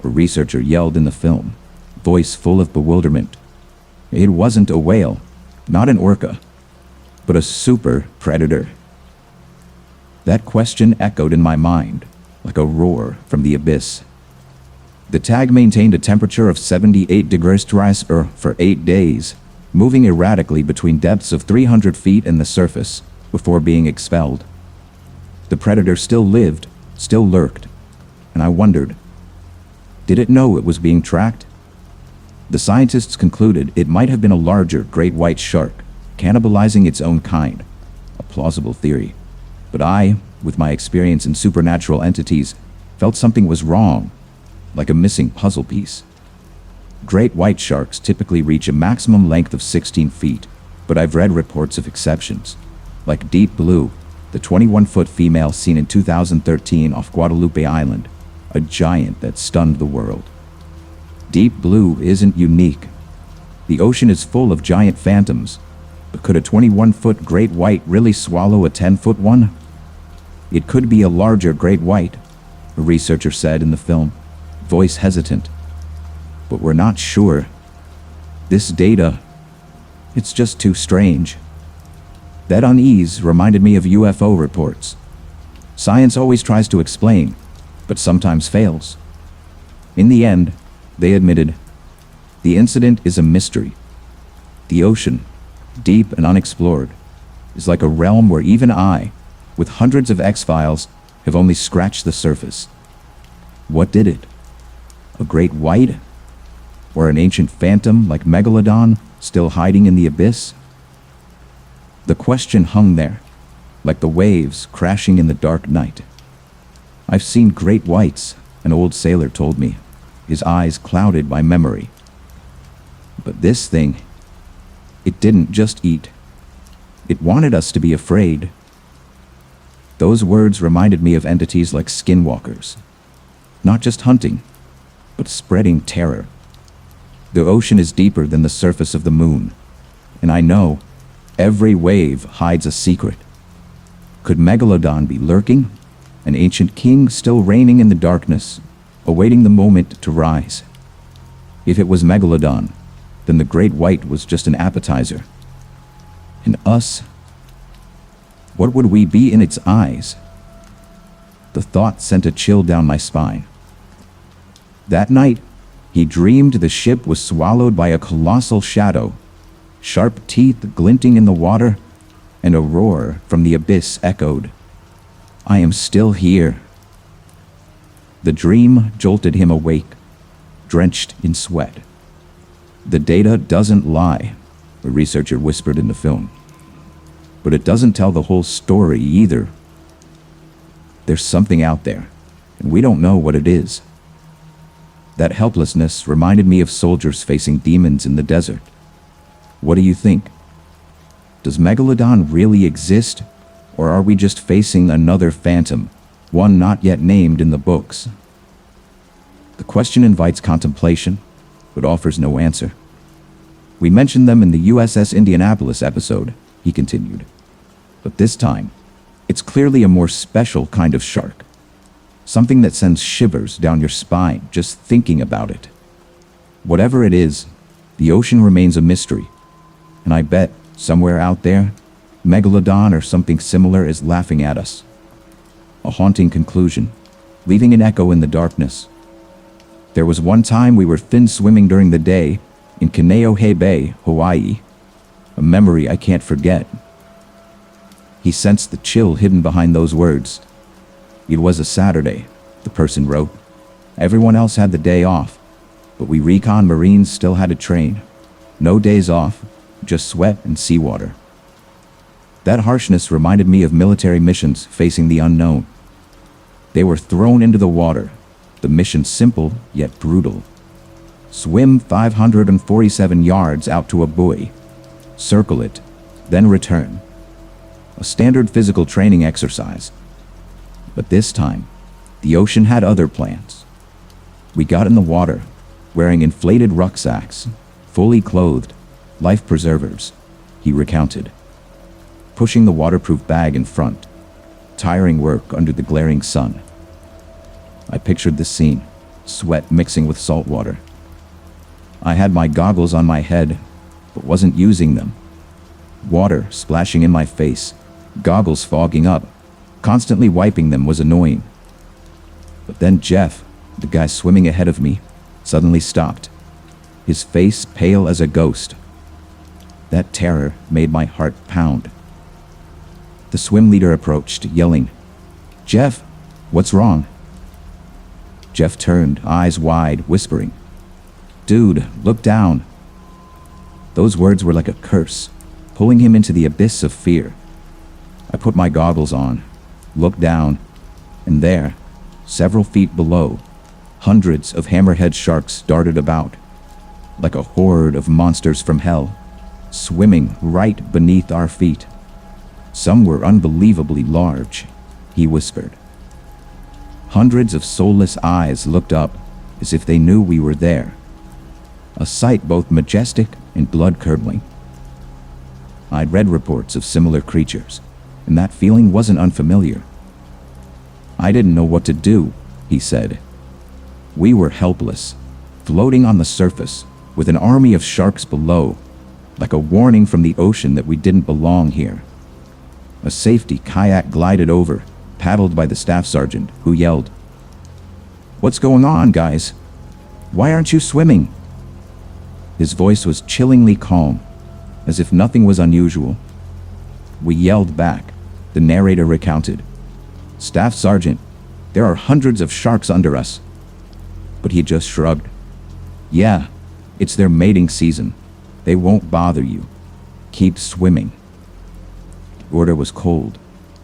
A researcher yelled in the film, voice full of bewilderment. It wasn't a whale, not an orca, but a super predator. That question echoed in my mind, like a roar from the abyss. The tag maintained a temperature of 78 degrees Celsius for 8 days, moving erratically between depths of 300 feet and the surface before being expelled. The predator still lived, still lurked, and I wondered, did it know it was being tracked? The scientists concluded it might have been a larger great white shark, cannibalizing its own kind. A plausible theory. But I, with my experience in supernatural entities, felt something was wrong, like a missing puzzle piece. Great white sharks typically reach a maximum length of 16 feet, but I've read reports of exceptions, like Deep Blue, the 21-foot female seen in 2013 off Guadalupe Island, a giant that stunned the world. Deep Blue isn't unique. The ocean is full of giant phantoms, but could a 21-foot great white really swallow a 10-foot one? It could be a larger great white, a researcher said in the film, voice hesitant. But we're not sure. This data, it's just too strange. That unease reminded me of UFO reports. Science always tries to explain, but sometimes fails. In the end, they admitted, the incident is a mystery. The ocean, deep and unexplored, is like a realm where even I, with hundreds of X-Files, have only scratched the surface. What did it? A great white? Or an ancient phantom like Megalodon still hiding in the abyss? The question hung there, like the waves crashing in the dark night. I've seen great whites, an old sailor told me, his eyes clouded by memory. But this thing, it didn't just eat. It wanted us to be afraid. Those words reminded me of entities like Skinwalkers. Not just hunting, but spreading terror. The ocean is deeper than the surface of the moon, and I know every wave hides a secret. Could Megalodon be lurking? An ancient king still reigning in the darkness, awaiting the moment to rise? If it was Megalodon, then the great white was just an appetizer. And us? What would we be in its eyes? The thought sent a chill down my spine. That night, he dreamed the ship was swallowed by a colossal shadow, sharp teeth glinting in the water, and a roar from the abyss echoed, "I am still here." The dream jolted him awake, drenched in sweat. The data doesn't lie, a researcher whispered in the film. But it doesn't tell the whole story either. There's something out there, and we don't know what it is. That helplessness reminded me of soldiers facing demons in the desert. What do you think? Does Megalodon really exist, or are we just facing another phantom, one not yet named in the books? The question invites contemplation, but offers no answer. We mentioned them in the USS Indianapolis episode, he continued. But this time, it's clearly a more special kind of shark. Something that sends shivers down your spine just thinking about it. Whatever it is, the ocean remains a mystery. And I bet, somewhere out there, Megalodon or something similar is laughing at us. A haunting conclusion, leaving an echo in the darkness. There was one time we were fin swimming during the day in Kaneohe Bay, Hawaii. A memory I can't forget. He sensed the chill hidden behind those words. It was a Saturday, the person wrote. Everyone else had the day off, but we recon Marines still had to train. No days off, just sweat and seawater. That harshness reminded me of military missions facing the unknown. They were thrown into the water, the mission simple yet brutal. Swim 547 yards out to a buoy, circle it, then return. A standard physical training exercise. But this time, the ocean had other plans. We got in the water, wearing inflated rucksacks, fully clothed, life preservers, he recounted. Pushing the waterproof bag in front, tiring work under the glaring sun. I pictured the scene, sweat mixing with salt water. I had my goggles on my head, but wasn't using them. Water splashing in my face, goggles fogging up. Constantly wiping them was annoying. But then Jeff, the guy swimming ahead of me, suddenly stopped, his face pale as a ghost. That terror made my heart pound. The swim leader approached, yelling, "Jeff, what's wrong?" Jeff turned, eyes wide, whispering, "Dude, look down." Those words were like a curse, pulling him into the abyss of fear. I put my goggles on, looked down, and there, several feet below, hundreds of hammerhead sharks darted about, like a horde of monsters from hell, swimming right beneath our feet. Some were unbelievably large, he whispered. Hundreds of soulless eyes looked up as if they knew we were there. A sight both majestic and blood-curdling. I'd read reports of similar creatures, and that feeling wasn't unfamiliar. I didn't know what to do, he said. We were helpless, floating on the surface, with an army of sharks below, like a warning from the ocean that we didn't belong here. A safety kayak glided over, paddled by the staff sergeant, who yelled, "What's going on, guys? Why aren't you swimming?" His voice was chillingly calm, as if nothing was unusual. We yelled back, the narrator recounted. "Staff Sergeant, there are hundreds of sharks under us." But he just shrugged. "Yeah, it's their mating season. They won't bother you. Keep swimming." The order was cold,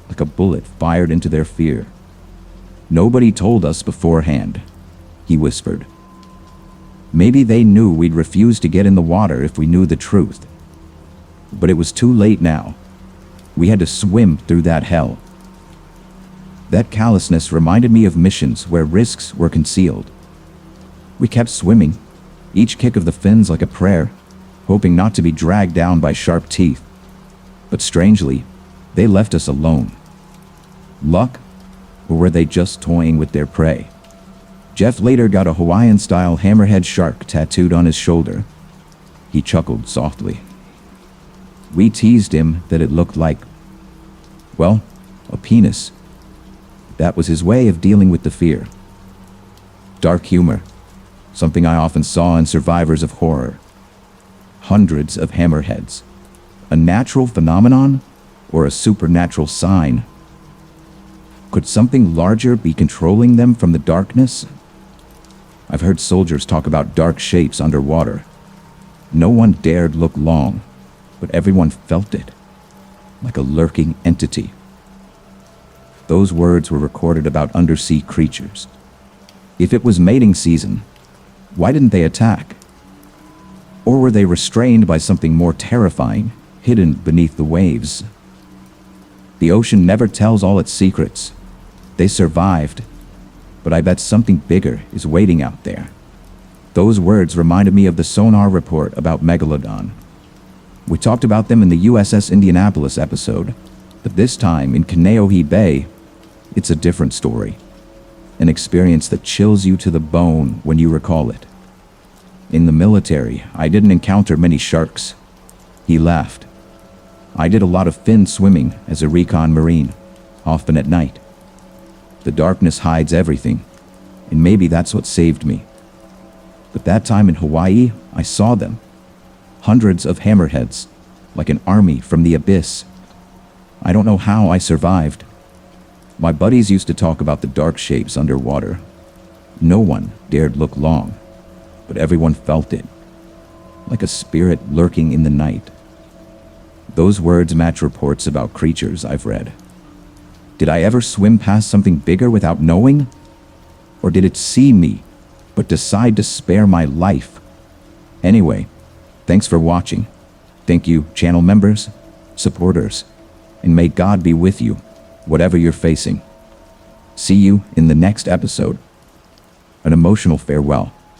like a bullet fired into their fear. "Nobody told us beforehand," he whispered. "Maybe they knew we'd refuse to get in the water if we knew the truth. But it was too late now. We had to swim through that hell." That callousness reminded me of missions where risks were concealed. We kept swimming, each kick of the fins like a prayer, hoping not to be dragged down by sharp teeth. But strangely, they left us alone. Luck? Or were they just toying with their prey? Jeff later got a Hawaiian-style hammerhead shark tattooed on his shoulder. He chuckled softly. We teased him that it looked like, well, a penis. That was his way of dealing with the fear. Dark humor, something I often saw in survivors of horror. Hundreds of hammerheads. A natural phenomenon or a supernatural sign? Could something larger be controlling them from the darkness? I've heard soldiers talk about dark shapes underwater. No one dared look long, but everyone felt it, like a lurking entity. Those words were recorded about undersea creatures. If it was mating season, why didn't they attack? Or were they restrained by something more terrifying, hidden beneath the waves? The ocean never tells all its secrets. They survived, but I bet something bigger is waiting out there. Those words reminded me of the sonar report about Megalodon. We talked about them in the USS Indianapolis episode, but this time in Kaneohe Bay, it's a different story. An experience that chills you to the bone when you recall it. In the military, I didn't encounter many sharks. He laughed. I did a lot of fin swimming as a recon Marine, often at night. The darkness hides everything, and maybe that's what saved me. But that time in Hawaii, I saw them. Hundreds of hammerheads, like an army from the abyss. I don't know how I survived. My buddies used to talk about the dark shapes underwater. No one dared look long, but everyone felt it, like a spirit lurking in the night. Those words match reports about creatures I've read. Did I ever swim past something bigger without knowing? Or did it see me, but decide to spare my life? Anyway, thanks for watching. Thank you, channel members, supporters, and may God be with you, whatever you're facing. See you in the next episode. an emotional farewell.